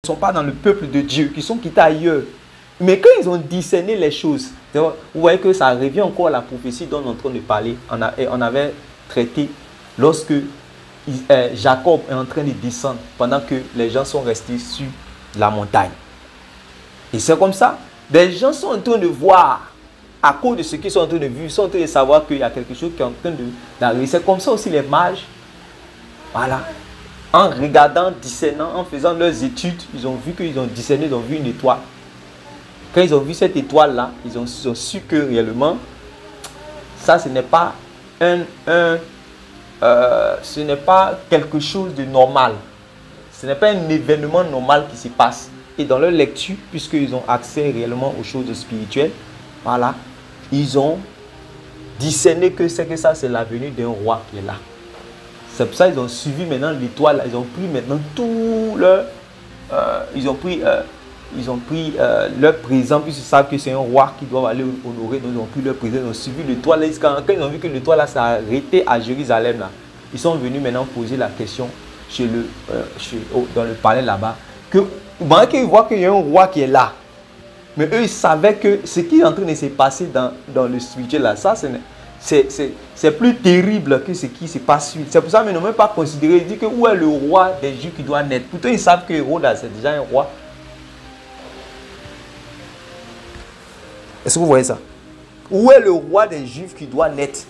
sont pas dans le peuple de Dieu, qui sont quittés ailleurs. Mais quand ils ont discerné les choses, vous voyez que ça revient encore à la prophétie dont on est en train de parler. On avait traité lorsque Jacob est en train de descendre pendant que les gens sont restés sur la montagne. Et c'est comme ça. Des gens sont en train de voir, à cause de ce qu'ils sont en train de vivre, ils sont en train de savoir qu'il y a quelque chose qui est en train d'arriver. C'est comme ça aussi les mages. Voilà. En regardant, discernant, en faisant leurs études, ils ont vu qu'ils ont discerné, ils ont vu une étoile. Quand ils ont vu cette étoile-là, ils ont su que réellement, ça, ce n'est pas ce n'est pas quelque chose de normal. Ce n'est pas un événement normal qui se passe. Et dans leur lecture, puisqu'ils ont accès réellement aux choses spirituelles, voilà, ils ont discerné que c'est la venue d'un roi qui est là. C'est pour ça qu'ils ont suivi maintenant l'étoile. Ils ont pris maintenant tout leur... ils ont pris leur présent, puisqu'ils savent que c'est un roi qui doit aller honorer. Donc ils ont pris leur présent, ils ont suivi l'étoile. Quand ils ont vu que l'étoile s'est arrêtée à Jérusalem, là, ils sont venus maintenant poser la question dans le palais là-bas. Pendant qu'ils voient qu'il y a un roi qui est là, mais eux ils savaient que ce qui est en train de se passer dans le spirituel là, ça c'est plus terrible que ce qui se passe. C'est pour ça qu'ils n'ont même pas considéré. Ils disent que où est le roi des Juifs qui doit naître. Pourtant ils savent que Hérode c'est déjà un roi. Est-ce que vous voyez ça? Où est le roi des Juifs qui doit naître?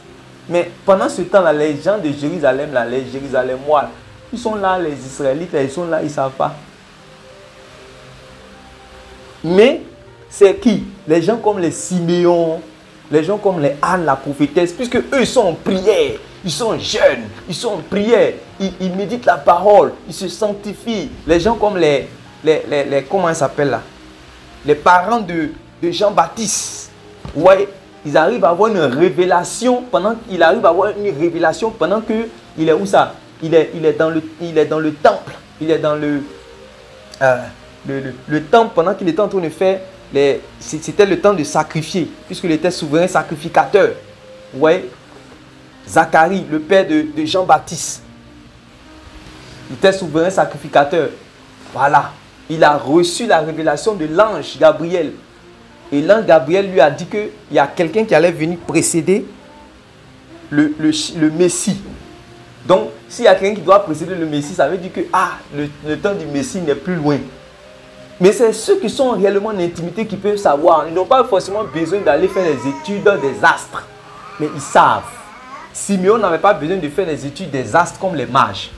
Mais pendant ce temps-là, les gens de Jérusalem, là, les Jérusalémois, ils sont là, les Israélites, là, ils sont là, ils ne savent pas. Mais c'est qui? Les gens comme les Siméon, les gens comme les Anne, la prophétesse, puisque eux ils sont en prière, ils sont jeunes, ils sont en prière, ils méditent la parole, ils se sanctifient. Les gens comme les comment ils s'appellent là? Les parents de Jean-Baptiste. Vous voyez, ils arrivent à avoir une révélation pendant qu'il arrive à avoir une révélation pendant que il est où ça? Il est dans le temple. Il est dans le temple pendant qu'il était en train de faire c'était le temps de sacrifier puisqu'il était souverain sacrificateur. Vous voyez, Zacharie, le père de Jean-Baptiste, il était souverain sacrificateur. Voilà, il a reçu la révélation de l'ange Gabriel. Et l'ange Gabriel lui a dit qu'il y a quelqu'un qui allait venir précéder le Messie. Donc, s'il y a quelqu'un qui doit précéder le Messie, ça veut dire que le temps du Messie n'est plus loin. Mais c'est ceux qui sont réellement en intimité qui peuvent savoir. Ils n'ont pas forcément besoin d'aller faire des études des astres. Mais ils savent. Simeon n'avait pas besoin de faire des études des astres comme les mages.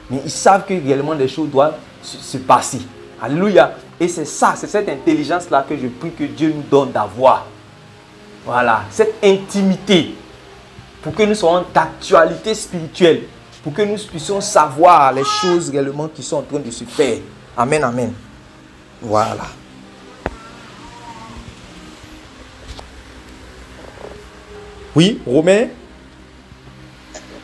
Mais ils savent que réellement des choses doivent se passer. Alléluia. Et c'est ça, c'est cette intelligence-là que je prie que Dieu nous donne d'avoir. Voilà, cette intimité. Pour que nous soyons d'actualité spirituelle. Pour que nous puissions savoir les choses réellement qui sont en train de se faire. Amen, amen. Voilà. Oui, Romains.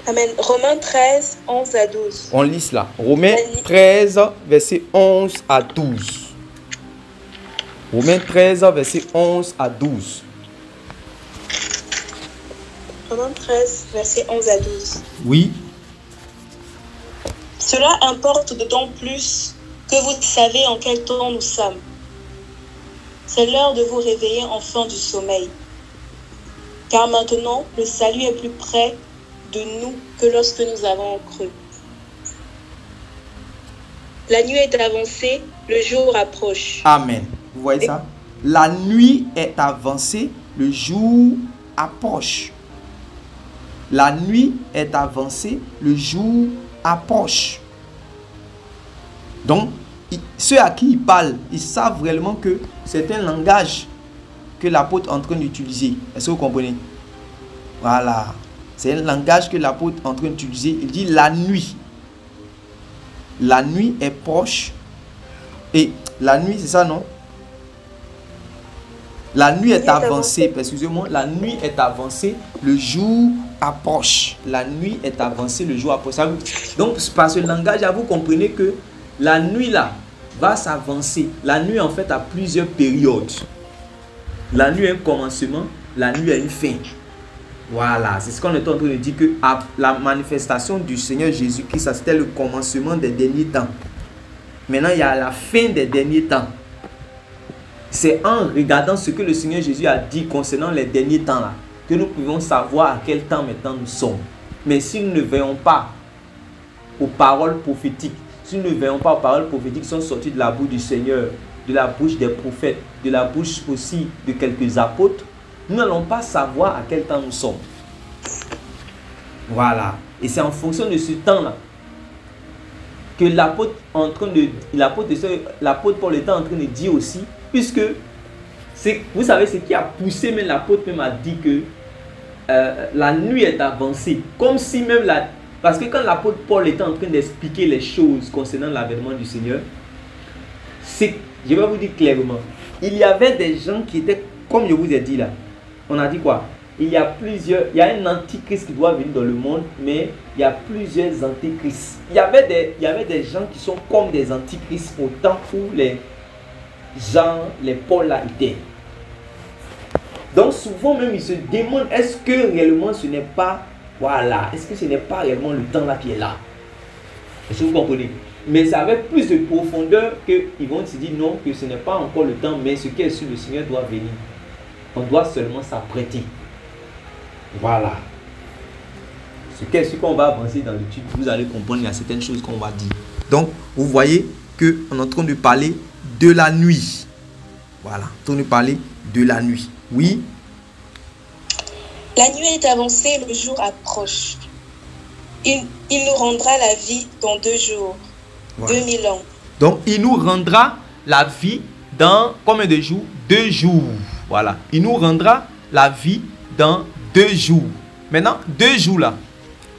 Amen. Romains 13, 11 à 12. On lit cela. Romains 13, verset 11 à 12. Romains 13, verset 11 à 12. Romains 13, verset 11 à 12. Oui. Cela importe d'autant plus que vous savez en quel temps nous sommes. C'est l'heure de vous réveiller enfants du sommeil. Car maintenant, le salut est plus près de nous que lorsque nous avons cru. La nuit est avancée, le jour approche. Amen. Vous voyez ça? La nuit est avancée, le jour approche. La nuit est avancée, le jour approche. Donc, ceux à qui il parle, ils savent réellement que c'est un langage que l'apôtre est en train d'utiliser. Est-ce que vous comprenez? Voilà. C'est un langage que l'apôtre est en train d'utiliser. Il dit la nuit. La nuit est proche. Et la nuit, c'est ça, non? La nuit est avancée. Excusez-moi. La nuit est avancée. Le jour approche. La nuit est avancée. Le jour approche. Donc, par ce langage, vous comprenez que la nuit, là, va s'avancer. La nuit, en fait, a plusieurs périodes. La nuit a un commencement. La nuit a une fin. Voilà, c'est ce qu'on est en train de dire, que la manifestation du Seigneur Jésus-Christ, c'était le commencement des derniers temps. Maintenant, il y a la fin des derniers temps. C'est en regardant ce que le Seigneur Jésus a dit concernant les derniers temps là, que nous pouvons savoir à quel temps maintenant nous sommes. Mais si nous ne veillons pas aux paroles prophétiques, si nous ne veillons pas aux paroles prophétiques qui sont sorties de la bouche du Seigneur, de la bouche des prophètes, de la bouche aussi de quelques apôtres, nous n'allons pas savoir à quel temps nous sommes. Voilà. Et c'est en fonction de ce temps-là que l'apôtre Paul était en train de dire aussi, puisque vous savez ce qui a poussé même l'apôtre même a dit que la nuit est avancée, comme si même parce que quand l'apôtre Paul était en train d'expliquer les choses concernant l'avènement du Seigneur, je vais vous dire clairement, il y avait des gens qui étaient, comme je vous ai dit là, on a dit quoi? Il y a un antichrist qui doit venir dans le monde, mais il y a plusieurs antichrists. Il y avait des gens qui sont comme des antichrists au temps où les Paul là étaient. Donc souvent même ils se demandent, est-ce que réellement ce n'est pas, voilà, est-ce que ce n'est pas réellement le temps là qui est là? Est-ce que vous comprenez? Mais c'est avec plus de profondeur qu'ils vont se dire non, que ce n'est pas encore le temps, mais ce qui est sur le Seigneur doit venir. On doit seulement s'apprêter. Voilà. Ce qu'on va avancer dans l'étude, vous allez comprendre, il y a certaines choses qu'on va dire. Donc, vous voyez qu'on est en train de parler de la nuit. Voilà, en train de parler de la nuit. Oui. La nuit est avancée, le jour approche. Il nous rendra la vie dans 2 jours, voilà. 2000 ans. Donc, il nous rendra la vie dans combien de jours? 2 jours. Voilà. Il nous rendra la vie dans 2 jours. Maintenant, 2 jours là.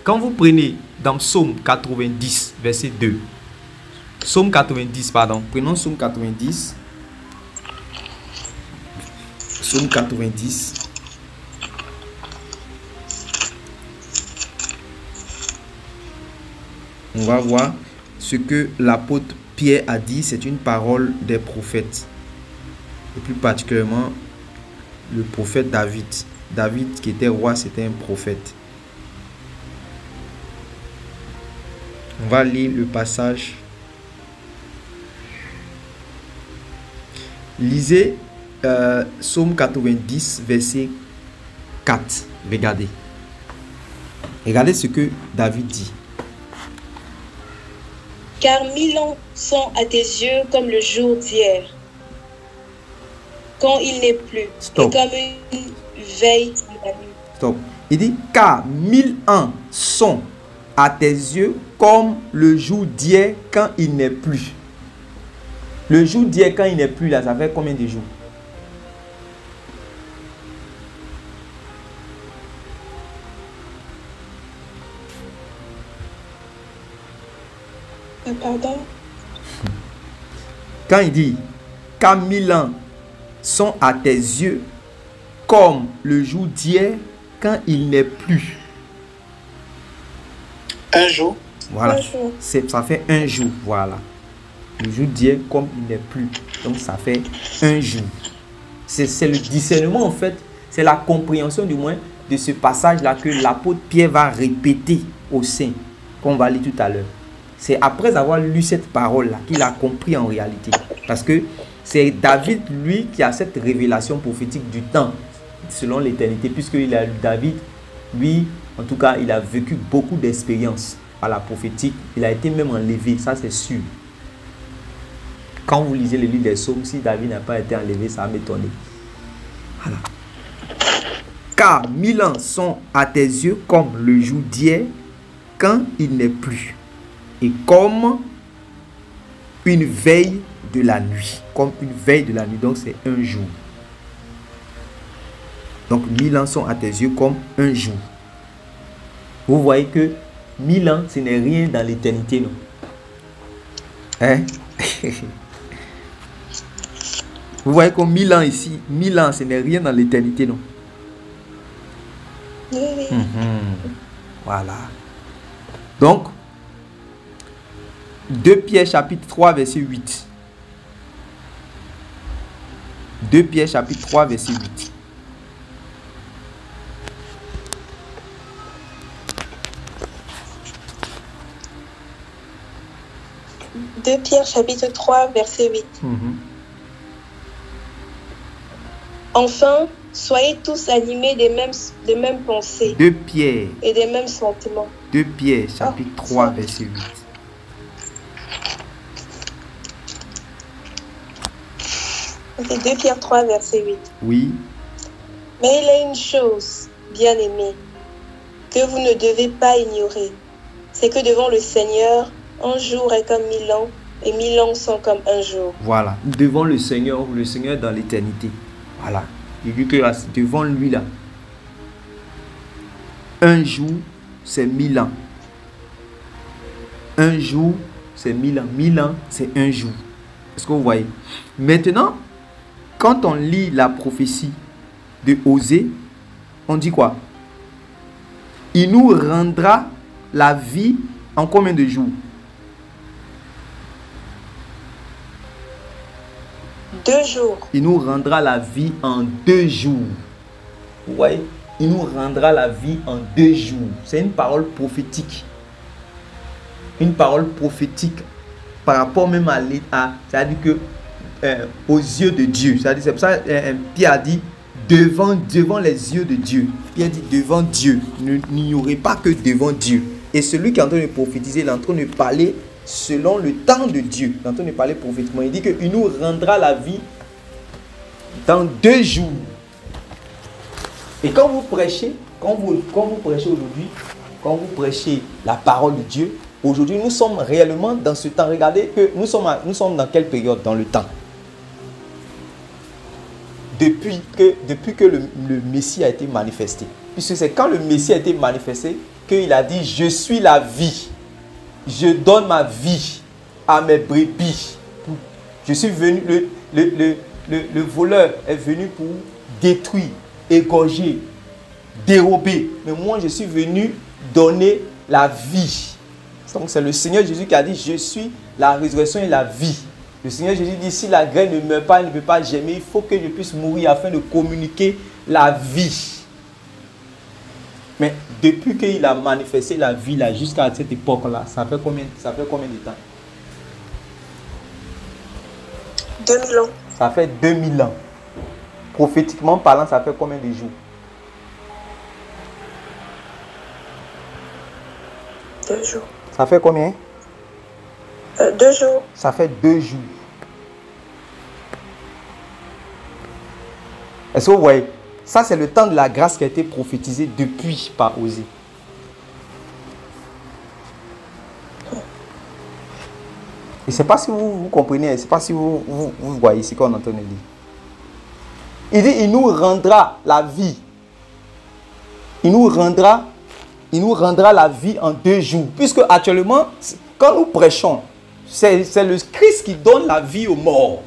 Quand vous prenez dans Psaume 90, verset 2. Psaume 90, pardon. Prenons Psaume 90. Psaume 90. On va voir ce que l'apôtre Pierre a dit. C'est une parole des prophètes. Et plus particulièrement, le prophète David. David, qui était roi, c'était un prophète. On va lire le passage. Lisez Psaume 90, verset 4. Regardez. Regardez ce que David dit. Car 1000 ans sont à tes yeux comme le jour d'hier, quand il n'est plus, Stop. et comme une veille de la nuit. Stop. Il dit, car 1000 ans sont à tes yeux comme le jour d'hier quand il n'est plus. Le jour d'hier quand il n'est plus là, ça fait combien de jours? Pardon? Quand il dit, car 1000 ans sont à tes yeux comme le jour d'hier quand il n'est plus. Un jour. Voilà. Un jour. Ça fait 1 jour. Voilà. Le jour d'hier comme il n'est plus. Donc ça fait 1 jour. C'est le discernement en fait. C'est la compréhension du moins de ce passage-là que l'apôtre Pierre va répéter au sein. Qu'on va lire tout à l'heure. C'est après avoir lu cette parole-là qu'il a compris en réalité. Parce que c'est David, lui, qui a cette révélation prophétique du temps, selon l'éternité. Puisque David, lui, en tout cas, il a vécu beaucoup d'expériences à la prophétique. Il a été même enlevé, ça c'est sûr. Quand vous lisez le livre des Psaumes, si David n'a pas été enlevé, ça va m'étonner. Voilà. Car 1000 ans sont à tes yeux comme le jour d'hier, quand il n'est plus. Et comme une veille de la nuit. Comme une veille de la nuit. Donc c'est 1 jour. Donc 1000 ans sont à tes yeux comme 1 jour. Vous voyez que 1000 ans, ce n'est rien dans l'éternité, non? Hein? Vous voyez que 1000 ans ici, 1000 ans, ce n'est rien dans l'éternité, non? Oui, oui. Voilà. Donc, 2 Pierre chapitre 3 verset 8. 2 Pierre chapitre 3 verset 8. 2 Pierre chapitre 3, verset 8. Enfin, soyez tous animés des mêmes pensées 2 Pierre, et des mêmes sentiments. 2 Pierre chapitre 3, verset 8. C'est 2 Pierre 3, verset 8. Oui. Mais il est une chose, bien-aimés, que vous ne devez pas ignorer. C'est que devant le Seigneur, un jour est comme 1000 ans, et 1000 ans sont comme un jour. Voilà. Devant le Seigneur dans l'éternité. Voilà. Il dit que là, devant lui là, un jour, c'est 1000 ans. Un jour, c'est 1000 ans. 1000 ans, c'est un jour. Est-ce que vous voyez? Maintenant, quand on lit la prophétie de Osée, on dit quoi? Il nous rendra la vie en combien de jours? 2 jours. Il nous rendra la vie en 2 jours. Vous voyez? Il nous rendra la vie en 2 jours. C'est une parole prophétique. Une parole prophétique par rapport même à c'est-à-dire que aux yeux de Dieu. C'est pour ça Pierre a dit devant les yeux de Dieu. Pierre dit devant Dieu. N'ignorez pas que devant Dieu. Et celui qui est en train de prophétiser, il est en train de parler selon le temps de Dieu. Il est en train de parler prophétiquement. Il dit qu'il nous rendra la vie dans 2 jours. Et quand vous prêchez, quand vous prêchez aujourd'hui, quand vous prêchez la parole de Dieu, aujourd'hui nous sommes réellement dans ce temps. Regardez que nous sommes dans quelle période dans le temps? Depuis que le Messie a été manifesté. Puisque c'est quand le Messie a été manifesté qu'il a dit je suis la vie. Je donne ma vie à mes brebis. Je suis venu, le voleur est venu pour détruire, égorger, dérober. Mais moi, je suis venu donner la vie. Donc, c'est le Seigneur Jésus qui a dit, je suis la résurrection et la vie. Le Seigneur Jésus dit, si la graine ne meurt pas, elle ne peut pas germer. Il faut que je puisse mourir afin de communiquer la vie. Mais depuis qu'il a manifesté la vie là jusqu'à cette époque-là, ça fait combien de temps? 2000 ans. Ça fait 2000 ans. Prophétiquement parlant, ça fait combien de jours? 2 jours. Ça fait combien? 2 jours. Ça fait 2 jours. Est-ce que vous voyez? Ça, c'est le temps de la grâce qui a été prophétisé depuis par Osée. Je ne sais pas si vous comprenez, je ne sais pas si vous voyez ce qu'on est en train de dire. Il dit, il nous rendra la vie. Il nous rendra la vie en 2 jours. Puisque actuellement, quand nous prêchons, c'est le Christ qui donne la vie aux morts.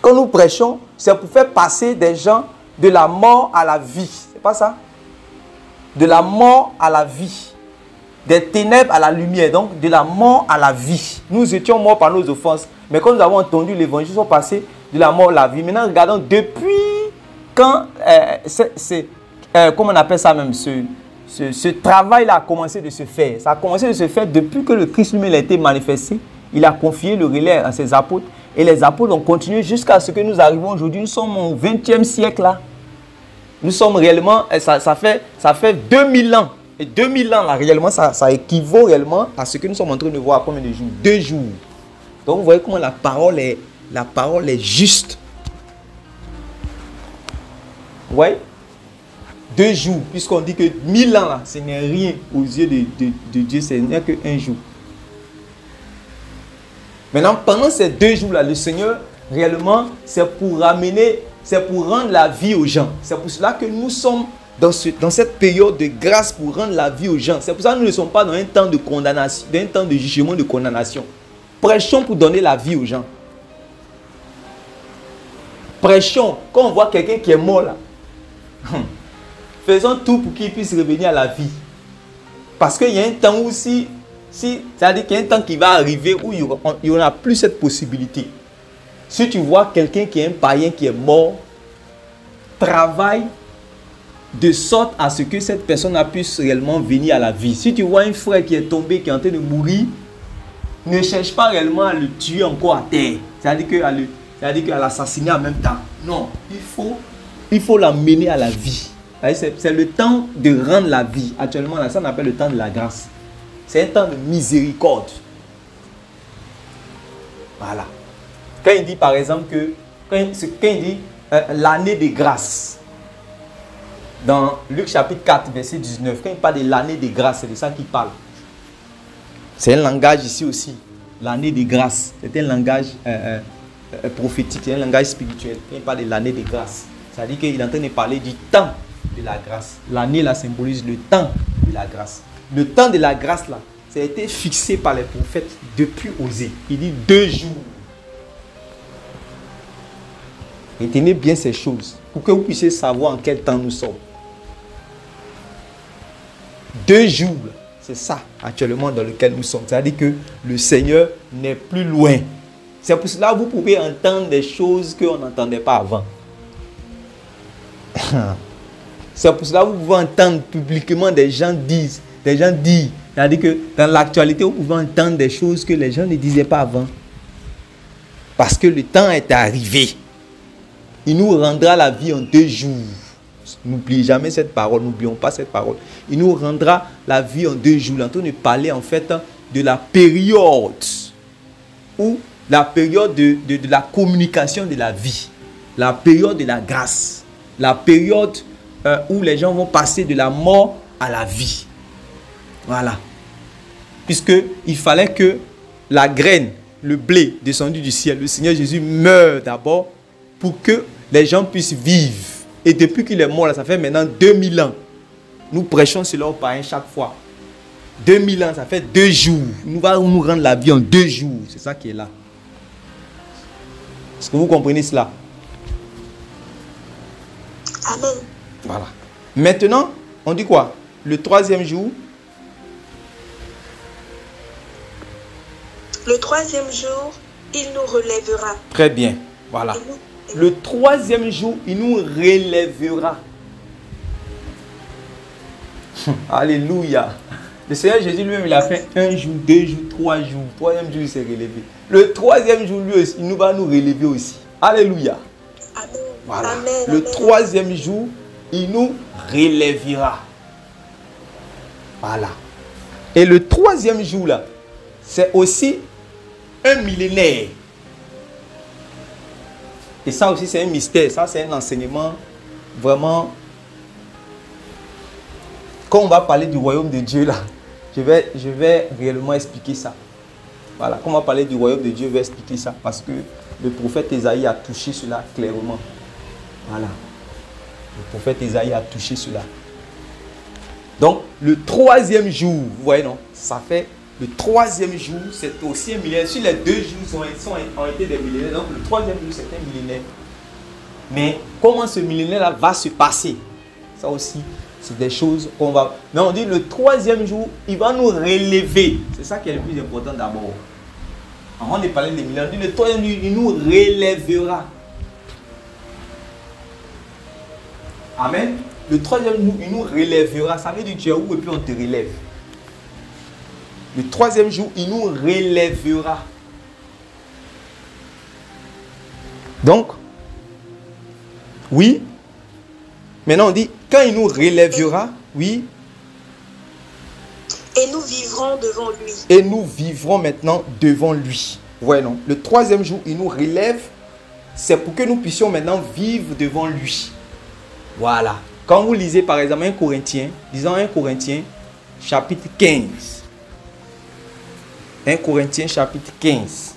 Quand nous prêchons, c'est pour faire passer des gens de la mort à la vie. C'est pas ça? De la mort à la vie. Des ténèbres à la lumière. Donc, de la mort à la vie. Nous étions morts par nos offenses. Mais quand nous avons entendu l'évangile, nous sommes passés de la mort à la vie. Maintenant, regardons depuis quand, comment on appelle ça même, ce travail-là a commencé de se faire. Ça a commencé de se faire depuis que le Christ lui-même a été manifesté. Il a confié le relais à ses apôtres. Et les apôtres ont continué jusqu'à ce que nous arrivons aujourd'hui. Nous sommes au 20e siècle là. Nous sommes réellement, ça fait 2000 ans. Et 2000 ans là, réellement, ça équivaut réellement à ce que nous sommes en train de voir à combien de jours? 2 jours. Donc vous voyez comment la parole est juste. Vous voyez? 2 jours, puisqu'on dit que 1000 ans là, ce n'est rien aux yeux de Dieu, ce n'est qu'un jour. Maintenant, pendant ces 2 jours-là, le Seigneur, réellement, c'est pour rendre la vie aux gens. C'est pour cela que nous sommes dans cette période de grâce pour rendre la vie aux gens. C'est pour ça que nous ne sommes pas dans un temps de condamnation, dans un temps de jugement, de condamnation. Prêchons pour donner la vie aux gens. Prêchons. Quand on voit quelqu'un qui est mort là, faisons tout pour qu'il puisse revenir à la vie. Parce qu'il y a un temps où c'est-à-dire qu'il y a un temps qui va arriver où il n'y aura plus cette possibilité. Si tu vois quelqu'un qui est un païen qui est mort, travaille de sorte à ce que cette personne puisse réellement venir à la vie. Si tu vois un frère qui est tombé, qui est en train de mourir, ne cherche pas réellement à le tuer encore à terre. C'est-à-dire qu'à l'assassiner en même temps. Non, il faut l'amener à la vie. C'est le temps de rendre la vie. Actuellement, ça on appelle le temps de la grâce. C'est un temps de miséricorde. Voilà. Quand il dit par exemple que, quand il dit l'année de grâce, dans Luc chapitre 4, verset 19, quand il parle de l'année de grâce, c'est de ça qu'il parle. C'est un langage ici aussi. L'année de grâce, c'est un langage prophétique, c'est un langage spirituel. Quand il parle de l'année de grâce, ça veut dire qu'il est en train de parler du temps de la grâce. L'année là symbolise le temps de la grâce. Le temps de la grâce là, ça a été fixé par les prophètes depuis Osée. Il dit 2 jours. Retenez bien ces choses pour que vous puissiez savoir en quel temps nous sommes. 2 jours, c'est ça actuellement dans lequel nous sommes. C'est-à-dire que le Seigneur n'est plus loin. C'est pour cela que vous pouvez entendre des choses qu'on n'entendait pas avant. C'est pour cela que vous pouvez entendre publiquement des gens dire. C'est-à-dire que dans l'actualité, vous pouvez entendre des choses que les gens ne disaient pas avant. Parce que le temps est arrivé. Il nous rendra la vie en 2 jours. N'oubliez jamais cette parole, n'oublions pas cette parole. Il nous rendra la vie en 2 jours. On nous parler en fait de la période où la période de la communication de la vie, la période de la grâce, la période où les gens vont passer de la mort à la vie. Voilà. Puisqu'il fallait que la graine, le blé descendu du ciel, le Seigneur Jésus meurt d'abord pour que les gens puissent vivre. Et depuis qu'il est mort, là, ça fait maintenant 2000 ans. Nous prêchons cela au païen chaque fois. 2000 ans, ça fait 2 jours. Nous allons nous rendre la vie en 2 jours. C'est ça qui est là. Est-ce que vous comprenez cela? Amen. Voilà. Maintenant, on dit quoi? Le 3e jour. Le 3e jour, il nous relèvera. Très bien. Voilà. Le 3e jour, il nous relèvera. Alléluia. Le Seigneur Jésus lui-même, il a fait 1 jour, 2 jours, 3 jours. 3e jour, il s'est relevé. Le 3e jour, lui aussi, il va nous relever aussi. Alléluia. Amen. Voilà. Amen. Le 3e jour, il nous relèvera. Voilà. Et le 3e jour, là, c'est aussi un millénaire. Et ça aussi, c'est un mystère. Ça, c'est un enseignement vraiment... Quand on va parler du royaume de Dieu, là, je vais réellement expliquer ça. Voilà, quand on va parler du royaume de Dieu, je vais expliquer ça. Parce que le prophète Ésaïe a touché cela clairement. Voilà. Le prophète Ésaïe a touché cela. Donc, le 3e jour, vous voyez, non? Ça fait... Le 3e jour, c'est aussi un millénaire. Si les 2 jours ont été des millénaires, donc le 3e jour, c'est un millénaire. Mais comment ce millénaire-là va se passer? Ça aussi, c'est des choses qu'on va... Mais on dit le 3e jour, il va nous relever. C'est ça qui est le plus important d'abord. Avant de parler des millénaires, on dit le 3e jour, il nous relèvera. Amen. Le 3e jour, il nous relèvera. Ça veut dire que tu es où et puis on te relève. Le 3e jour, il nous relèvera. Donc, oui. Maintenant, on dit, quand il nous relèvera, oui. Et nous vivrons devant lui. Et nous vivrons maintenant devant lui. Ouais, non. Le 3e jour, il nous relève. C'est pour que nous puissions maintenant vivre devant lui. Voilà. Quand vous lisez par exemple 1 Corinthiens, disons 1 Corinthiens, chapitre 15. 1 Corinthiens chapitre 15.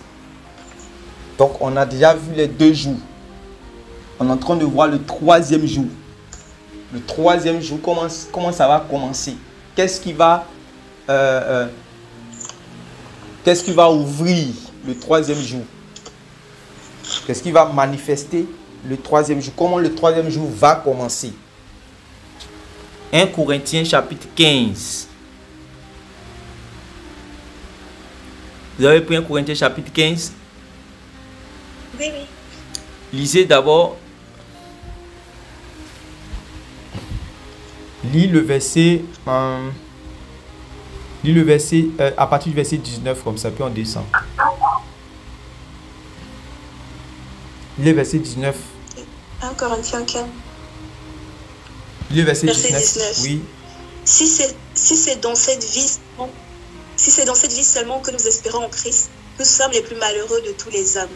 Donc on a déjà vu les 2 jours. On est en train de voir le 3e jour. Le 3e jour, comment ça va commencer? Qu'est-ce qui va ouvrir le 3e jour? Qu'est-ce qui va manifester le 3e jour? Comment le 3e jour va commencer? 1 Corinthiens chapitre 15. Vous avez pris 1 Corinthiens chapitre 15? Oui, oui. Lisez d'abord. Lis le verset Lis le verset, à partir du verset 19, comme ça, puis on descend. Lis le verset 19. 1 Corinthiens 15. Lis le verset Verset 19. 19. Oui. Si c'est dans cette vie seulement que nous espérons en Christ, nous sommes les plus malheureux de tous les hommes.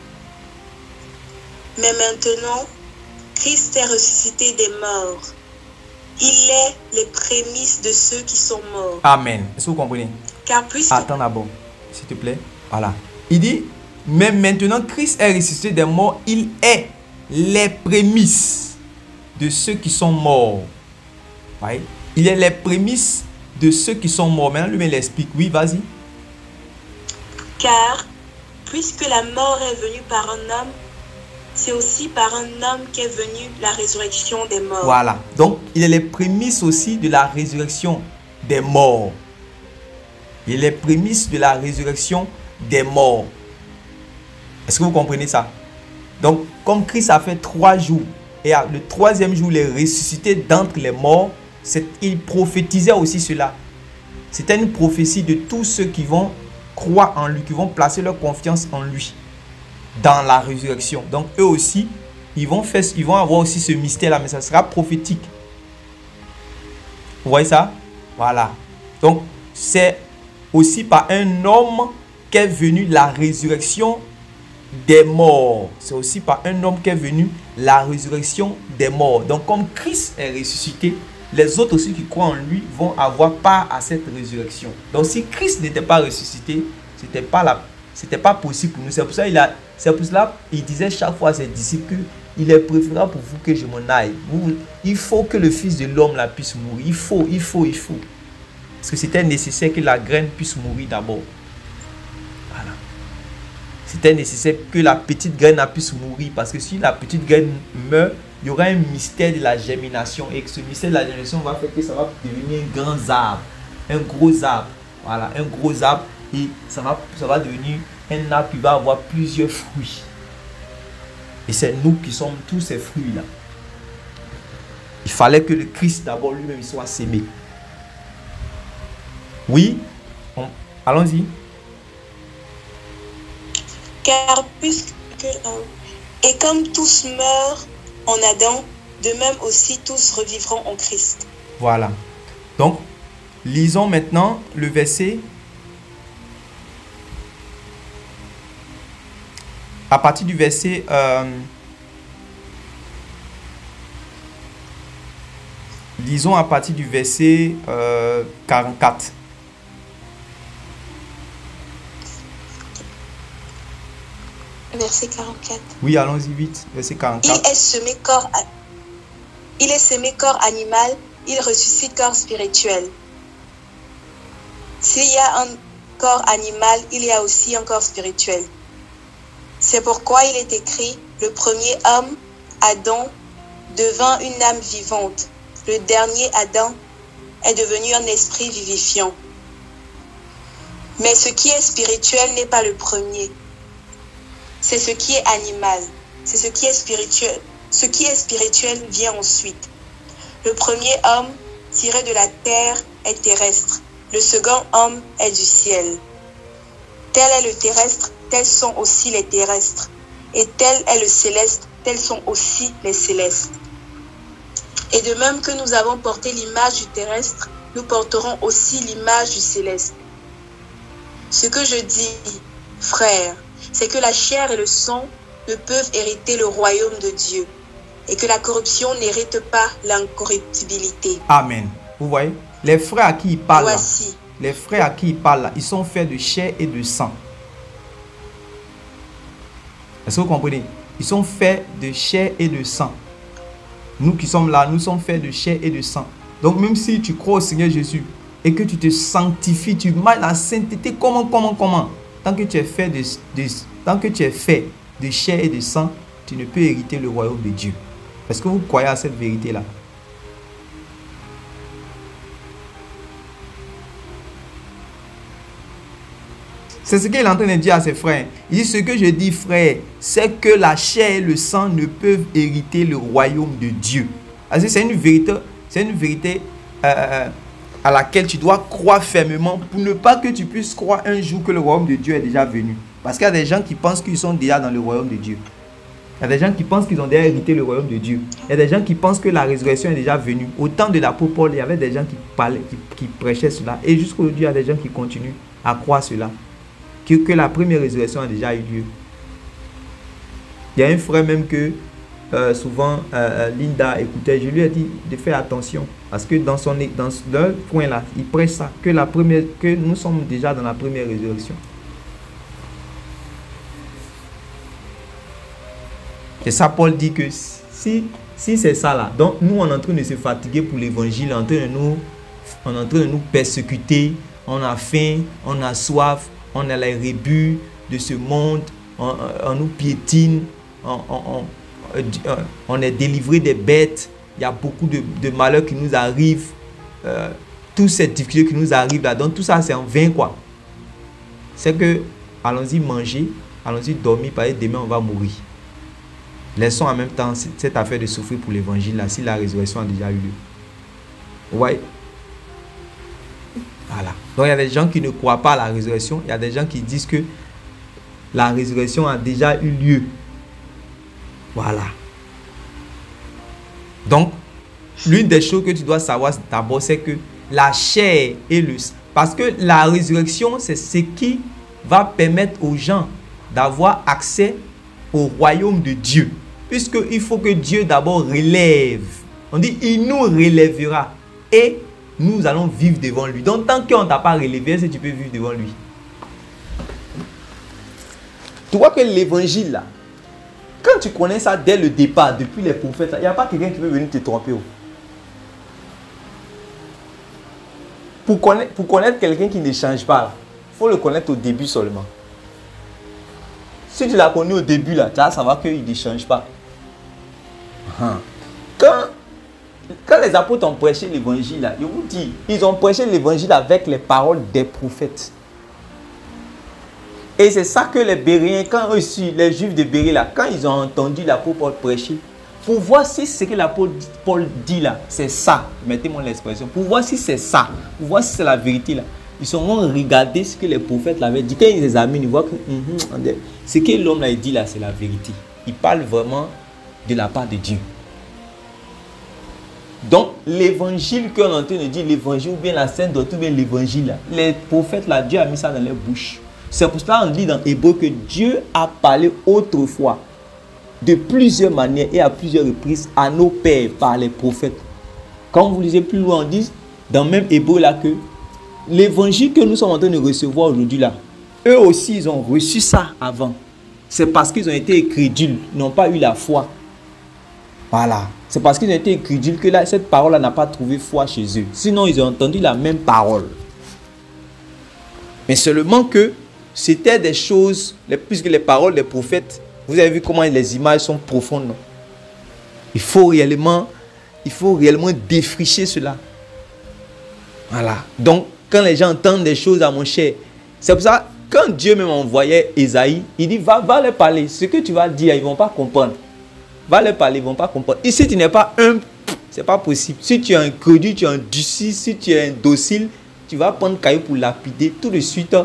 Mais maintenant, Christ est ressuscité des morts. Il est les prémices de ceux qui sont morts. Amen. Est-ce que vous comprenez? Car puisque... Attends d'abord, s'il te plaît. Voilà. Il dit, mais maintenant Christ est ressuscité des morts. Il est les prémices de ceux qui sont morts. Ouais. Il est les prémices de ceux qui sont morts. Maintenant, lui, il l'explique. Oui, vas-y. Car, puisque la mort est venue par un homme, c'est aussi par un homme qu'est venue la résurrection des morts. Voilà. Donc, il est les prémices aussi de la résurrection des morts. Il est les prémices de la résurrection des morts. Est-ce que vous comprenez ça? Donc, comme Christ a fait 3 jours, et le 3e jour, il est ressuscité d'entre les morts, il prophétisait aussi cela. C'était une prophétie de tous ceux qui vont croire en lui, qui vont placer leur confiance en lui dans la résurrection. Donc eux aussi, ils vont avoir aussi ce mystère-là, mais ça sera prophétique. Vous voyez ça? Voilà. Donc c'est aussi par un homme qu'est venue la résurrection des morts. C'est aussi par un homme qu'est venue la résurrection des morts. Donc comme Christ est ressuscité, les autres aussi qui croient en lui vont avoir part à cette résurrection. Donc si Christ n'était pas ressuscité, c'était pas possible pour nous. C'est pour cela il disait chaque fois à ses disciples qu'il est préférable pour vous que je m'en aille. Il faut que le Fils de l'homme puisse mourir. Il faut. Parce que c'était nécessaire que la graine puisse mourir d'abord. Voilà. C'était nécessaire que la petite graine puisse mourir. Parce que si la petite graine meurt, il y aura un mystère de la germination. Et que ce mystère de la germination va faire que ça va devenir un grand arbre. Un gros arbre. Voilà, un gros arbre. Et ça va devenir un arbre qui va avoir plusieurs fruits. Et c'est nous qui sommes tous ces fruits-là. Il fallait que le Christ d'abord lui-même soit sémé. Oui, allons-y. Car et comme tous meurent en Adam, de même aussi tous revivront en Christ. Voilà. Donc, lisons maintenant le verset. À partir du verset lisons à partir du verset 44. Verset 44. Oui, allons-y vite. Verset 44. Il est semé corps animal, il ressuscite corps spirituel. S'il y a un corps animal, il y a aussi un corps spirituel. C'est pourquoi il est écrit, le premier homme, Adam, devint une âme vivante. Le dernier Adam est devenu un esprit vivifiant. Mais ce qui est spirituel n'est pas le premier. C'est ce qui est animal. C'est ce qui est spirituel. Ce qui est spirituel vient ensuite. Le premier homme, tiré de la terre, est terrestre. Le second homme est du ciel. Tel est le terrestre, tels sont aussi les terrestres. Et tel est le céleste, tels sont aussi les célestes. Et de même que nous avons porté l'image du terrestre, nous porterons aussi l'image du céleste. Ce que je dis, frères, c'est que la chair et le sang ne peuvent hériter le royaume de Dieu, et que la corruption n'hérite pas l'incorruptibilité. Amen. Vous voyez, les frères à qui il parle, voici. Les frères à qui il parle, ils sont faits de chair et de sang. Est-ce que vous comprenez? Ils sont faits de chair et de sang. Nous qui sommes là, nous sommes faits de chair et de sang. Donc même si tu crois au Seigneur Jésus et que tu te sanctifies, tu marches la sainteté, comment? Tant que tu es fait de chair et de sang, tu ne peux hériter le royaume de Dieu. Est-ce que vous croyez à cette vérité-là? C'est ce qu'il est en train de dire à ses frères. Il dit, ce que je dis, frère, c'est que la chair et le sang ne peuvent hériter le royaume de Dieu. C'est une vérité à laquelle tu dois croire fermement pour ne pas que tu puisses croire un jour que le royaume de Dieu est déjà venu. Parce qu'il y a des gens qui pensent qu'ils sont déjà dans le royaume de Dieu. Il y a des gens qui pensent qu'ils ont déjà hérité le royaume de Dieu. Il y a des gens qui pensent que la résurrection est déjà venue. Au temps de l'apôtre Paul, il y avait des gens qui parlaient, qui prêchaient cela. Et jusqu'aujourd'hui, il y a des gens qui continuent à croire cela. Que la première résurrection a déjà eu lieu. Il y a un frère même que souvent Linda écoutait. Je lui ai dit de faire attention. Parce que dans leur point là, il prêche ça. Que nous sommes déjà dans la première résurrection. Et ça, Paul dit que si c'est ça là, donc nous on est en train de se fatiguer pour l'évangile, on est en train de nous persécuter, on a faim, on a soif, on a les rébus de ce monde, on nous piétine, on est délivré des bêtes, il y a beaucoup de malheurs qui nous arrivent, toutes ces difficultés qui nous arrivent là, donc tout ça c'est en vain quoi. C'est que allons-y manger, allons-y dormir, parce que demain on va mourir. Laissons en même temps cette affaire de souffrir pour l'évangile là, si la résurrection a déjà eu lieu. Ouais. Voilà. Donc il y a des gens qui ne croient pas à la résurrection. Il y a des gens qui disent que la résurrection a déjà eu lieu. Voilà. Donc, l'une des choses que tu dois savoir d'abord, c'est que la chair et le... Parce que la résurrection, c'est ce qui va permettre aux gens d'avoir accès au royaume de Dieu. Puisqu'il faut que Dieu d'abord relève. On dit, il nous relèvera. Et nous allons vivre devant lui. Donc, tant qu'on ne t'a pas relevé, est-ce que tu peux vivre devant lui? Tu vois que l'évangile, là, quand tu connais ça dès le départ, depuis les prophètes, il n'y a pas quelqu'un qui peut venir te tromper. Pour connaître quelqu'un qui ne change pas, il faut le connaître au début seulement. Si tu l'as connu au début, là, tu vas savoir qu'il ne change pas. Quand les apôtres ont prêché l'évangile, là, je vous dis, ils ont prêché l'évangile avec les paroles des prophètes. Et c'est ça que les Béréens, quand aussi les Juifs de Bérée, là, quand ils ont entendu l'apôtre Paul prêcher, pour voir si ce que l'apôtre Paul dit là, c'est ça, mettez-moi l'expression, pour voir si c'est ça, pour voir si c'est la vérité là, ils sont regardés ce que les prophètes l'avaient dit. Quand ils examinent, ils voient que ce que l'homme là dit là, c'est la vérité. Il parle vraiment de la part de Dieu. Donc, l'évangile qu'on est en train de dire, l'évangile ou bien la sainte doctrine, ou bien l'évangile, là, les prophètes là, Dieu a mis ça dans leur bouche. C'est pour cela qu'on dit dans Hébreu que Dieu a parlé autrefois de plusieurs manières et à plusieurs reprises à nos pères par les prophètes. Quand vous lisez plus loin, on dit dans même Hébreu là que l'évangile que nous sommes en train de recevoir aujourd'hui là, eux aussi ils ont reçu ça avant. C'est parce qu'ils ont été incrédules, ils n'ont pas eu la foi. Voilà. C'est parce qu'ils ont été incrédules que là, cette parole-là n'a pas trouvé foi chez eux. Sinon, ils ont entendu la même parole. Mais seulement que c'était des choses, puisque les paroles des prophètes, vous avez vu comment les images sont profondes. Non? Il faut réellement défricher cela. Voilà. Donc, quand les gens entendent des choses à mon cher, c'est pour ça, quand Dieu même envoyait Ésaïe, il dit, va leur parler. Ce que tu vas dire, ils ne vont pas comprendre. Va leur parler, ils ne vont pas comprendre. Et si tu n'es pas un, c'est pas possible. Si tu es un crédit, tu es un duci, si tu es un docile, tu vas prendre caillou pour lapider tout de suite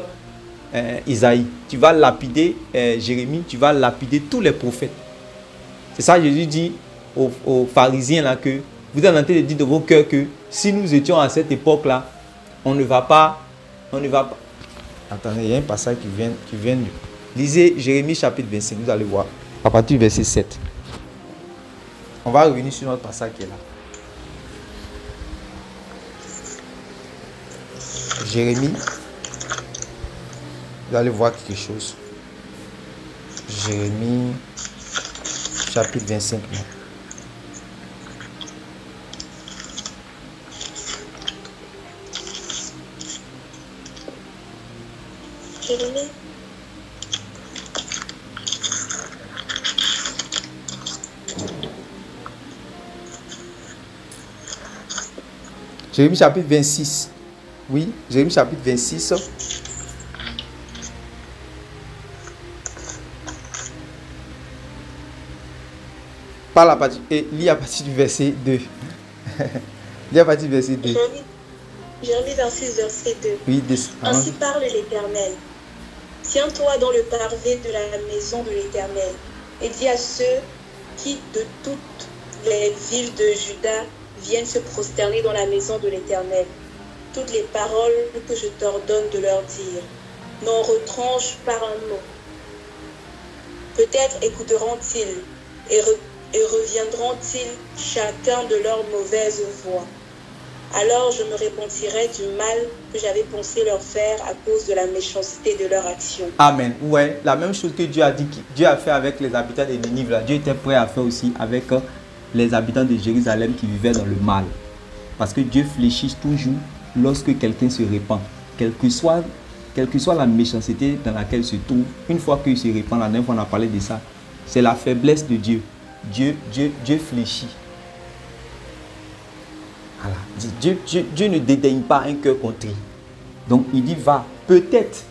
Isaïe. Tu vas lapider Jérémie, tu vas lapider tous les prophètes. C'est ça Jésus dit aux pharisiens là que vous êtes en train de dire de vos cœurs que si nous étions à cette époque là, on ne va pas. Attendez, il y a un passage qui vient. Lisez Jérémie chapitre 25, vous allez voir. À partir du verset 7. On va revenir sur notre passage qui est là. Jérémie. Vous allez voir quelque chose. Jérémie chapitre 25. Jérémie. Jérémie chapitre 26. Oui, Jérémie chapitre 26. Parle à partir, et lis à partir du verset 2. Lis à partir du verset 2. Jérémie 26, verset 2. Oui, Ainsi parle l'Éternel. Tiens-toi dans le parvis de la maison de l'Éternel et dis à ceux qui de toutes les villes de Juda viennent se prosterner dans la maison de l'Éternel toutes les paroles que je t'ordonne de leur dire. N'en retranche pas un mot. Peut-être écouteront-ils et reviendront-ils chacun de leur mauvaise voie. Alors je me repentirai du mal que j'avais pensé leur faire à cause de la méchanceté de leur action. Amen. Ouais, la même chose que Dieu a dit, Dieu a fait avec les habitants de Ninive, là, Dieu était prêt à faire aussi avec les habitants de Jérusalem qui vivaient dans le mal. Parce que Dieu fléchit toujours lorsque quelqu'un se répand. Quelle que soit la méchanceté dans laquelle il se trouve, une fois qu'il se répand, la dernière fois on a parlé de ça, c'est la faiblesse de Dieu. Dieu fléchit. Voilà. Dieu ne dédaigne pas un cœur contrit. Donc il dit va, peut-être.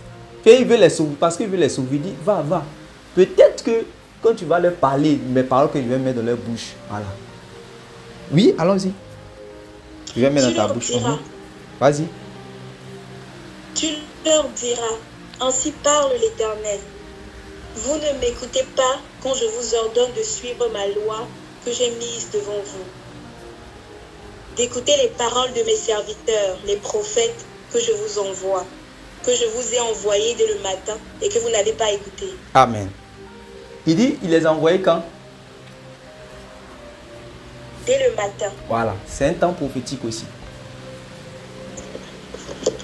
Il veut les sauver, parce qu'il veut les sauver, il dit va. Peut-être que quand tu vas leur parler, mes paroles que je vais mettre dans leur bouche, voilà. Oui, allons-y. Je vais mettre dans ta bouche. Vas-y. Tu leur diras, ainsi parle l'Éternel. Vous ne m'écoutez pas quand je vous ordonne de suivre ma loi que j'ai mise devant vous. D'écouter les paroles de mes serviteurs, les prophètes que je vous envoie, que je vous ai envoyés dès le matin et que vous n'avez pas écouté. Amen. Il dit, il les a envoyés quand? Dès le matin. Voilà, c'est un temps prophétique aussi.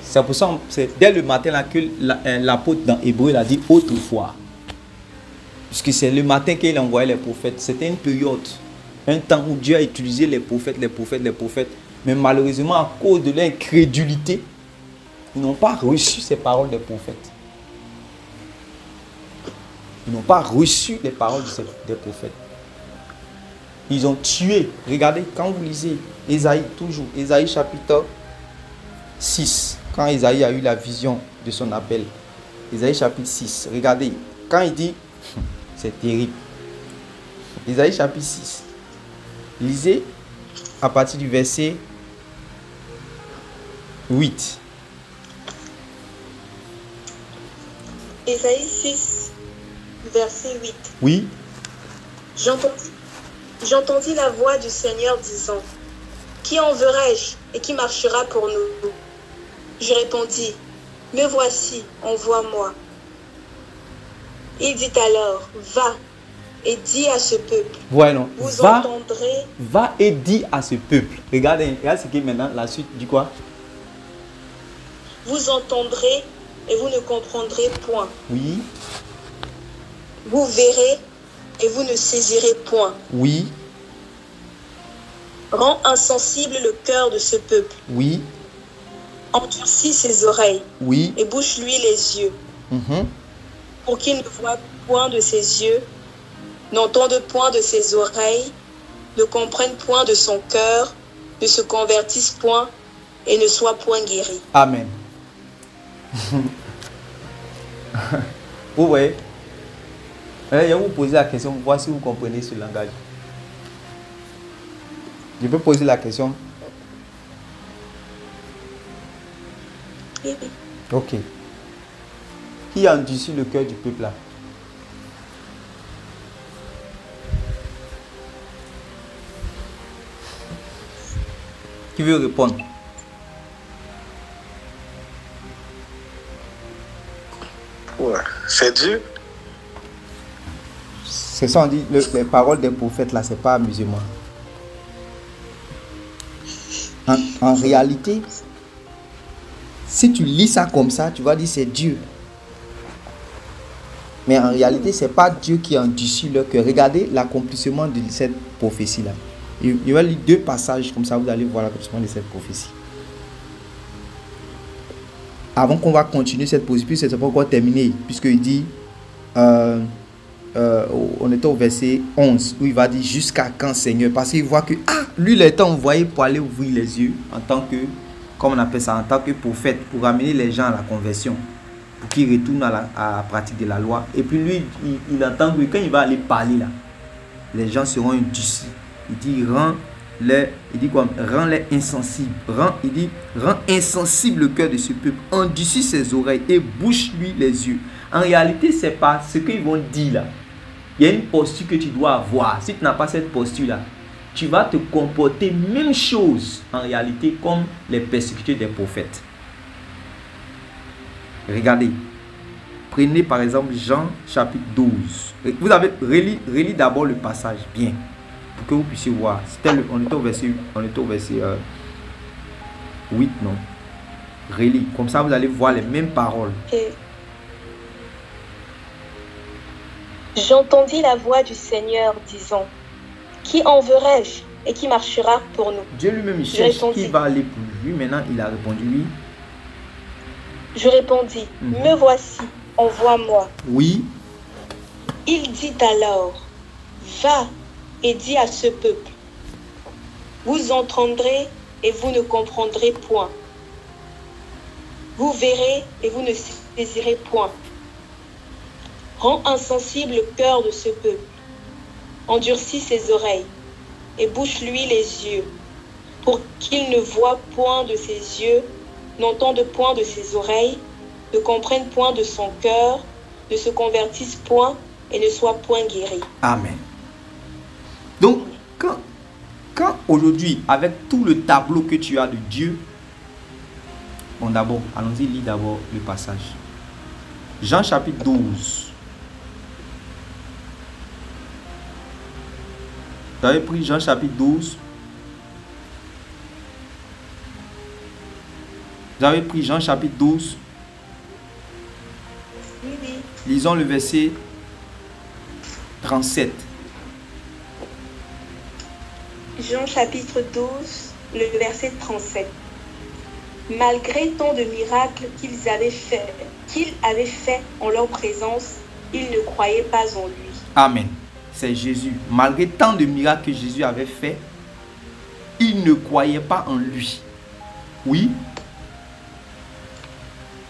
C'est pour ça, c'est dès le matin là, que l'apôtre dans Hébreu il a dit autrefois. Puisque c'est le matin qu'il a envoyé les prophètes. C'était une période, un temps où Dieu a utilisé les prophètes. Mais malheureusement, à cause de l'incrédulité, ils n'ont pas reçu ces paroles des prophètes. Ils n'ont pas reçu les paroles des prophètes. Ils ont tué. Regardez, quand vous lisez Ésaïe, toujours, Ésaïe chapitre 6, quand Ésaïe a eu la vision de son appel, Ésaïe chapitre 6, regardez, quand il dit, c'est terrible, Ésaïe chapitre 6, lisez à partir du verset 8. Ésaïe 6, verset 8. Oui. J'entendis la voix du Seigneur disant, qui enverrai-je et qui marchera pour nous? Je répondis, me voici, envoie-moi. Il dit alors, va et dis à ce peuple. Voilà. Vous entendrez. Va et dis à ce peuple. Regardez ce qui est maintenant la suite du quoi? Vous entendrez et vous ne comprendrez point. Oui. Vous verrez et vous ne saisirez point. Oui. Rends insensible le cœur de ce peuple. Oui. Endurcis ses oreilles. Oui. Et bouche-lui les yeux. Pour qu'il ne voie point de ses yeux, n'entende point de ses oreilles, ne comprenne point de son cœur, ne se convertisse point et ne soit point guéri. Amen. Vous voyez? Je vais vous poser la question, voir si vous comprenez ce langage. Je peux poser la question? Ok. Qui a endurci le cœur du peuple là? Qui veut répondre? Ouais, c'est Dieu. C'est ça, on dit, les paroles des prophètes là, c'est pas amusement. En réalité, si tu lis ça comme ça, tu vas dire c'est Dieu. Mais en réalité, c'est pas Dieu qui a endurci leur cœur. Regardez l'accomplissement de cette prophétie-là. Il va lire deux passages comme ça, vous allez voir l'accomplissement de cette prophétie. Avant qu'on va continuer cette prophétie, puis c'est pas encore terminé, puisqu'il dit, on était au verset 11, où il va dire jusqu'à quand Seigneur, parce qu'il voit que, lui il a été envoyé pour aller ouvrir les yeux en tant que, comme on appelle ça, en tant que prophète, pour amener les gens à la conversion, pour qu'ils retournent à la pratique de la loi. Et puis lui, il entend que quand il va aller parler là, les gens seront endurcis. Il dit, rends il dit quoi? Rends-les insensibles. Il dit, rends insensible le cœur de ce peuple. Endurcis ses oreilles et bouche-lui les yeux. En réalité, c'est pas ce qu'ils vont dire là. Il y a une posture que tu dois avoir. Si tu n'as pas cette posture-là, tu vas te comporter même chose en réalité comme les persécuteurs des prophètes. Regardez. Prenez par exemple Jean chapitre 12. Vous avez relis d'abord le passage bien pour que vous puissiez voir. On était au verset 8, non? Relis. Comme ça, vous allez voir les mêmes paroles. Et j'entendis la voix du Seigneur disant, qui enverrai-je et qui marchera pour nous? Dieu lui-même cherche qui va aller pour lui. Maintenant, il a répondu lui. Je répondis, me voici, envoie-moi. Oui. Il dit alors, va et dis à ce peuple, vous entendrez et vous ne comprendrez point. Vous verrez et vous ne saisirez point. Rends insensible le cœur de ce peuple. Endurcis ses oreilles et bouche-lui les yeux, pour qu'il ne voie point de ses yeux, n'entende point de ses oreilles, ne comprenne point de son cœur, ne se convertisse point et ne soit point guéri. Amen. Donc, quand aujourd'hui, avec tout le tableau que tu as de Dieu, allons-y, lis d'abord le passage. Jean chapitre 12. Vous avez pris Jean chapitre 12. Vous avez pris Jean chapitre 12. Oui. Lisons le verset 37. Jean chapitre 12, le verset 37. Malgré tant de miracles qu'ils avaient fait en leur présence, ils ne croyaient pas en lui. Amen. C'est Jésus. Malgré tant de miracles que Jésus avait fait, ils ne croyaient pas en lui. Oui.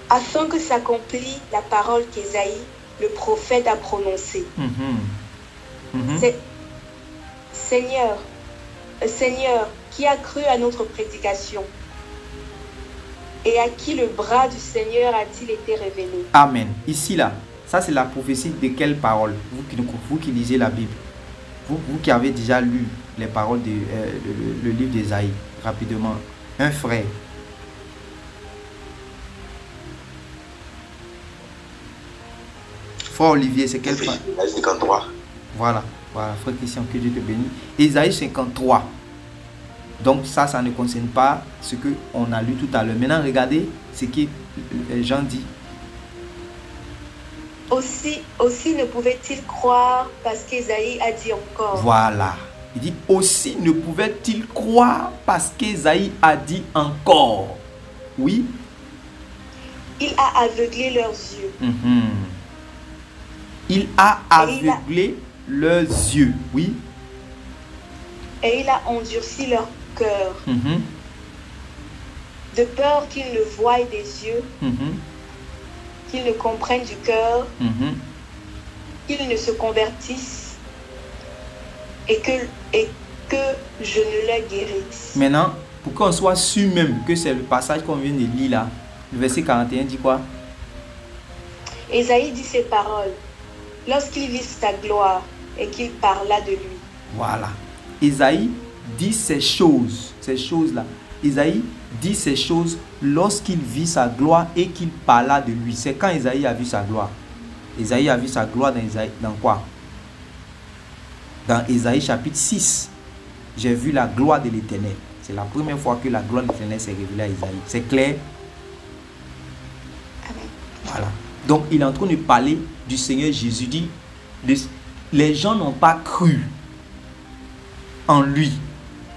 Afin que s'accomplisse la parole qu'Ésaïe, le prophète, a prononcée. Seigneur, qui a cru à notre prédication? Et à qui le bras du Seigneur a-t-il été révélé? Amen. Ici, là, ça c'est la prophétie de quelle parole? Vous qui lisez la Bible, vous qui avez déjà lu les paroles le livre d'Ésaïe, rapidement. Un frère. Frère Olivier, c'est quelle parole? Ésaïe 53. Voilà, frère Christian, que Dieu te bénisse. Ésaïe 53. Donc ça ne concerne pas ce qu'on a lu tout à l'heure. Maintenant, regardez ce que Jean dit. Aussi ne pouvait-il croire parce qu'Ésaïe a dit encore. Voilà. Il dit aussi ne pouvait-il croire parce qu'Ésaïe a dit encore. Oui. Il a aveuglé leurs yeux. Il a aveuglé leurs yeux. Oui. Et il a endurci leur cœur. De peur qu'ils ne voient des yeux, qu'ils ne comprennent du cœur, qu'ils ne se convertissent et que je ne les guérisse. Maintenant, pour qu'on soit sûr même que c'est le passage qu'on vient de lire là, le verset 41 dit quoi? Ésaïe dit ces paroles lorsqu'il vit sa gloire et qu'il parla de lui. Voilà. Ésaïe dit ces choses-là. Ésaïe dit ces choses lorsqu'il vit sa gloire et qu'il parla de lui. C'est quand Ésaïe a vu sa gloire. Ésaïe a vu sa gloire dans quoi? Dans Ésaïe chapitre 6. J'ai vu la gloire de l'Éternel. C'est la première fois que la gloire de l'Éternel s'est révélée à Ésaïe. C'est clair? Amen. Voilà. Donc il est en train de parler du Seigneur Jésus. Dit, les gens n'ont pas cru en lui.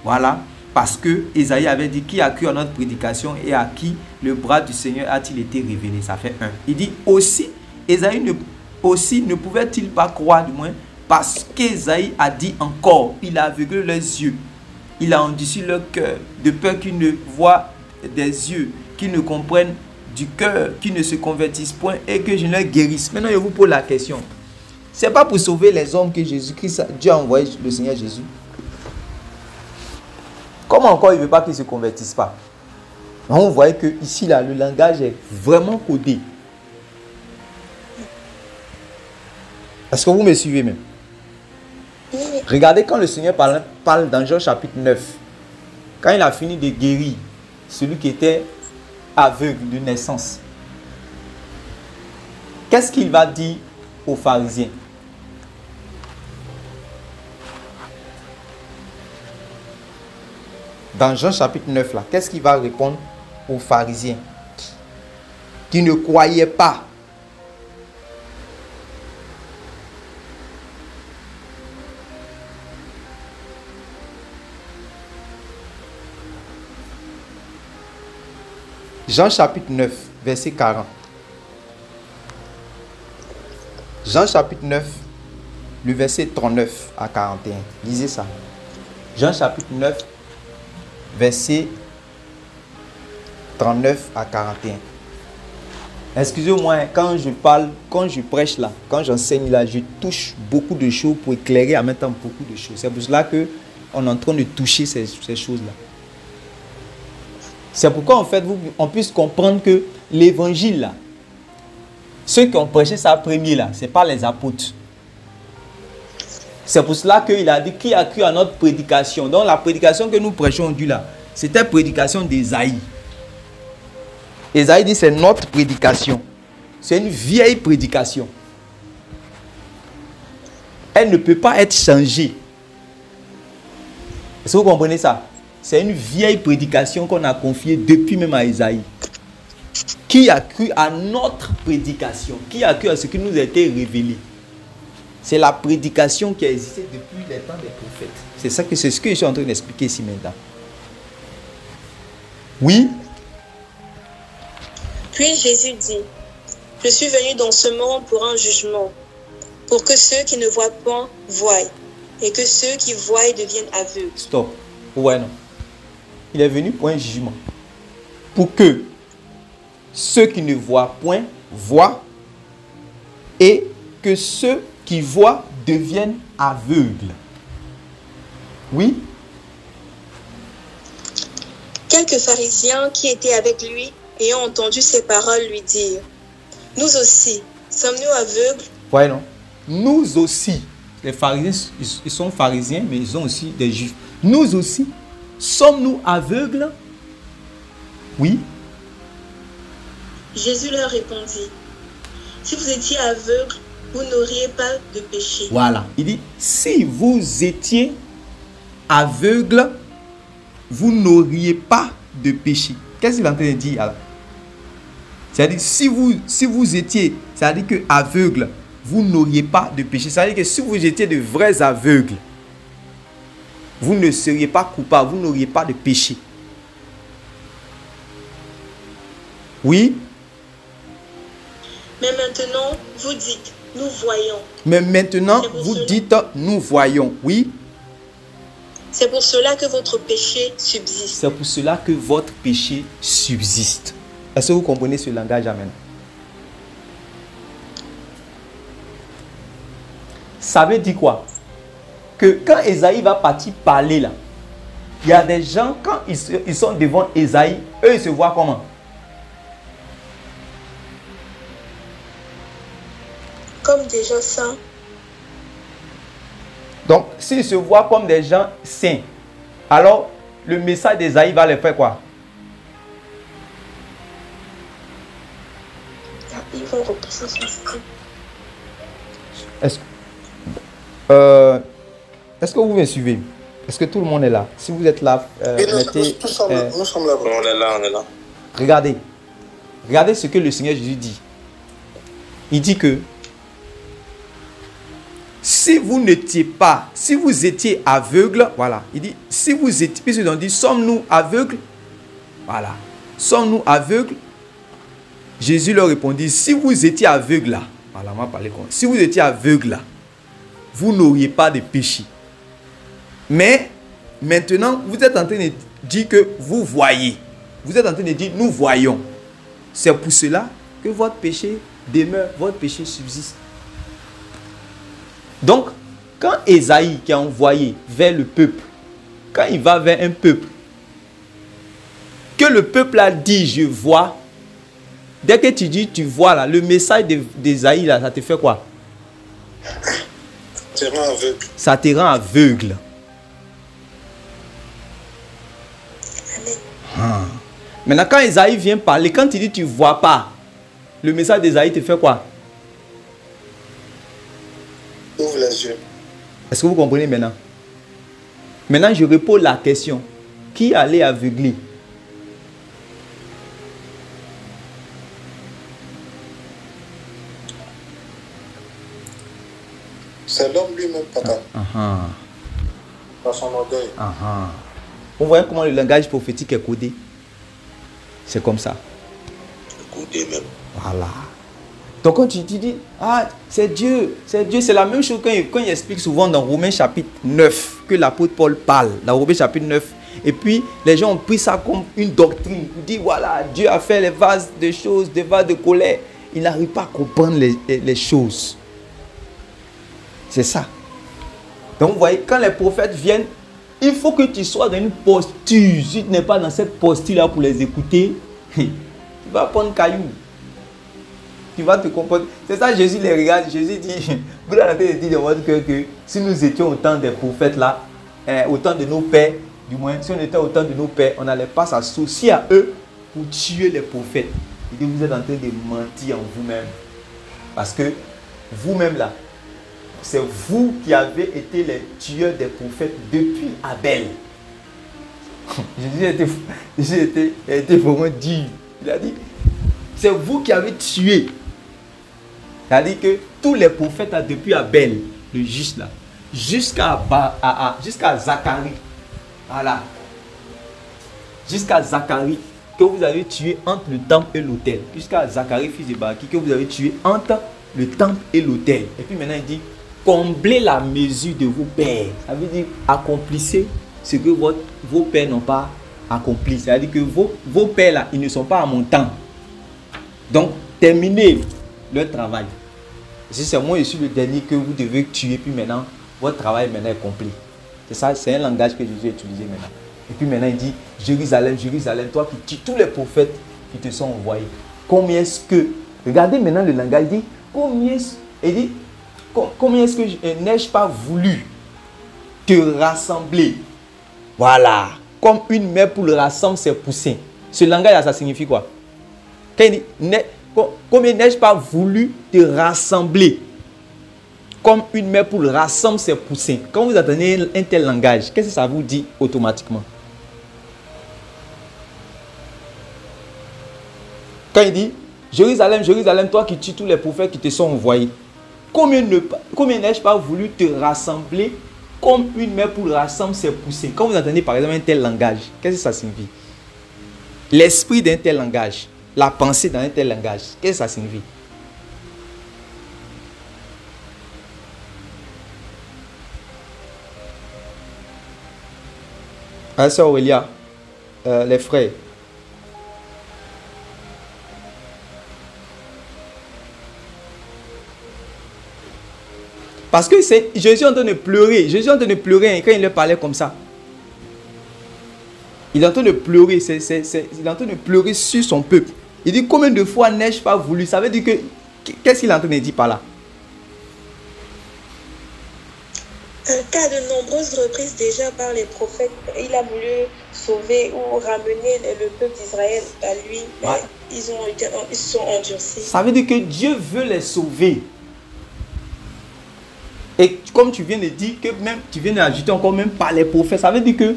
Voilà. Parce que Ésaïe avait dit qui a cru à notre prédication et à qui le bras du Seigneur a-t-il été révélé. Ça fait 1. Il dit aussi, Ésaïe ne pouvait-il pas croire du moins parce qu'Ésaïe a dit encore, il a aveuglé leurs yeux, il a endurci leur cœur, de peur qu'ils ne voient des yeux, qu'ils ne comprennent du cœur, qu'ils ne se convertissent point et que je ne les guérisse. Maintenant, je vous pose la question. C'est pas pour sauver les hommes que Jésus-Christ, Dieu a envoyé le Seigneur Jésus. Comment encore il ne veut pas qu'ils ne se convertissent pas? Donc, vous voyez que ici, là, le langage est vraiment codé. Est-ce que vous me suivez même? Oui. Regardez quand le Seigneur parle dans Jean chapitre 9. Quand il a fini de guérir celui qui était aveugle de naissance. Qu'est-ce qu'il va dire aux pharisiens? Dans Jean chapitre 9, là, qu'est-ce qu'il va répondre aux pharisiens qui ne croyaient pas? Jean chapitre 9, verset 40. Jean chapitre 9, le verset 39 à 41. Lisez ça. Jean chapitre 9, verset 39 à 41. Excusez-moi, quand je parle, quand je prêche là, quand j'enseigne là, je touche beaucoup de choses pour éclairer en même temps beaucoup de choses. C'est pour cela qu'on est en train de toucher ces choses-là. C'est pourquoi en fait, on puisse comprendre que l'évangile là, ceux qui ont prêché ça premier là, ce n'est pas les apôtres. C'est pour cela qu'il a dit qui a cru à notre prédication. Donc la prédication que nous prêchons aujourd'hui là, c'était prédication d'Ésaïe. Ésaïe dit c'est notre prédication. C'est une vieille prédication. Elle ne peut pas être changée. Est-ce que vous comprenez ça? C'est une vieille prédication qu'on a confiée depuis même à Ésaïe. Qui a cru à notre prédication? Qui a cru à ce qui nous a été révélé? C'est la prédication qui a existé depuis les temps des prophètes. C'est ce que je suis en train d'expliquer ici maintenant. Oui? Puis Jésus dit, je suis venu dans ce monde pour un jugement, pour que ceux qui ne voient point voient, et que ceux qui voient deviennent aveugles. Stop. Ouais, non. Il est venu pour un jugement. Pour que ceux qui ne voient point voient, et que ceux qui voient deviennent aveugles. Oui? Quelques pharisiens qui étaient avec lui, ayant entendu ces paroles, lui dirent, nous aussi, sommes-nous aveugles? Ouais, non. Nous aussi, les pharisiens, ils sont pharisiens, mais ils ont aussi des juifs. Nous aussi, sommes-nous aveugles? Oui. Jésus leur répondit, si vous étiez aveugles, vous n'auriez pas de péché. Voilà. Il dit, si vous étiez aveugles, vous n'auriez pas de péché. Qu'est-ce qu'il est en train de dire alors? C'est-à-dire, si vous étiez, c'est-à-dire que aveugle, vous n'auriez pas de péché. C'est-à-dire que si vous étiez de vrais aveugles, vous ne seriez pas coupable, vous n'auriez pas de péché. Oui? Mais maintenant, vous dites, nous voyons. Mais maintenant, vous dites, nous voyons. Oui? C'est pour cela que votre péché subsiste. C'est pour cela que votre péché subsiste. Est-ce que vous comprenez ce langage? Amen. Ça veut dire quoi? Que quand Ésaïe va partir parler là, il y a des gens, quand ils sont devant Ésaïe, eux ils se voient comment? Comme des gens saints. Donc, s'ils se voient comme des gens saints, alors le message d'Ésaïe va les faire quoi? Ils vont repousser son esprit. Est-ce que vous me suivez? Est-ce que tout le monde est là? Si vous êtes là, nous sommes là. On est là. Regardez ce que le Seigneur Jésus dit. Il dit que si vous n'étiez pas, si vous étiez aveugle, voilà, il dit, si vous étiez, puisqu'ils ont dit, sommes-nous aveugles? Voilà, sommes-nous aveugles? Jésus leur répondit, si vous étiez aveugle là, voilà, on va parler comme ça. Si vous étiez aveugle là, vous n'auriez pas de péché. Mais maintenant, vous êtes en train de dire que vous voyez. Vous êtes en train de dire, nous voyons. C'est pour cela que votre péché demeure, votre péché subsiste. Donc, quand Ésaïe qui est envoyé vers le peuple, quand il va vers un peuple le peuple a dit, je vois, dès que tu dis, tu vois, là, le message d'Ésaïe, là, ça te fait quoi? Ça te rend aveugle. Ça te rend aveugle. Ah. Maintenant, quand Ésaïe vient parler, quand il dit tu ne vois pas, le message d'Ésaïe te fait quoi? Ouvre les yeux. Est-ce que vous comprenez maintenant? Maintenant, je réponds la question. Qui allait aveugler? C'est l'homme lui-même, papa. Par son orgueil. Vous voyez comment le langage prophétique est codé? C'est comme ça. Codé même. Voilà. Donc quand tu dis, ah, c'est Dieu, c'est la même chose quand il explique souvent dans Romains chapitre 9, que l'apôtre Paul parle, dans Romains chapitre 9. Et puis, les gens ont pris ça comme une doctrine. Ils disent, voilà, Dieu a fait les vases de choses, des vases de colère. Ils n'arrivent pas à comprendre les choses. C'est ça. Donc, vous voyez, quand les prophètes viennent, il faut que tu sois dans une posture. Si tu n'es pas dans cette posture-là pour les écouter, tu vas prendre caillou. Tu vas te comprendre. C'est ça, Jésus les regarde. Jésus dit, vous avez dit dans votre cœur que si nous étions au temps des prophètes là, au temps de nos pères, du moins, si on était au temps de nos pères, on n'allait pas s'associer à eux pour tuer les prophètes. Il dit, vous êtes en train de mentir en vous-même. Parce que vous-même là, c'est vous qui avez été les tueurs des prophètes depuis Abel. Jésus était vraiment dur. Il a dit, c'est vous qui avez tué. C'est-à-dire que tous les prophètes depuis Abel, le juste là, jusqu'à Zacharie. Voilà. Jusqu'à Zacharie, que vous avez tué entre le temple et l'autel. Jusqu'à Zacharie, fils de Barachi, que vous avez tué entre le temple et l'autel. Et puis maintenant, il dit, comblez la mesure de vos pères. Ça veut dire, accomplissez ce que vos pères n'ont pas accompli. C'est-à-dire que vos pères là, ils ne sont pas à mon temps. Donc, terminez leur travail. Si c'est moi, je suis le dernier que vous devez tuer, puis maintenant, votre travail maintenant est complet. C'est ça, c'est un langage que Jésus a utilisé maintenant. Et puis maintenant, il dit, Jérusalem, Jérusalem, toi qui tues tous les prophètes qui te sont envoyés. Combien est-ce que, regardez maintenant le langage, il dit, combien est-ce que n'ai-je pas voulu te rassembler? Voilà. Comme une mère pour le rassembler ses poussins. Ce langage-là, ça signifie quoi? Quand il dit, combien n'ai-je pas voulu te rassembler? Comme une mère pour le rassembler ses poussins. Quand vous entendez un tel langage, qu'est-ce que ça vous dit automatiquement? Quand il dit, Jérusalem, Jérusalem, toi qui tues tous les prophètes qui te sont envoyés. Combien n'ai-je pas voulu te rassembler comme une mère pour rassembler ses poussins? Quand vous entendez par exemple un tel langage, qu'est-ce que ça signifie? L'esprit d'un tel langage, la pensée dans un tel langage, qu'est-ce que ça signifie? Sœur Aurélia, les frères. Parce que c'est Jésus est en train de pleurer. Jésus est en train de pleurer quand il leur parlait comme ça. Il est en train de pleurer. Il est en train de pleurer sur son peuple. Il dit, combien de fois n'ai-je pas voulu? Ça veut dire que, qu'est-ce qu'il est en train de dire par là? Qu'à de nombreuses reprises déjà par les prophètes, il a voulu sauver ou ramener le peuple d'Israël à lui. Mais ouais. Ils sont endurcis. Ça veut dire que Dieu veut les sauver. Et comme tu viens de dire, que même tu viens d'ajouter encore même par les prophètes, ça veut dire que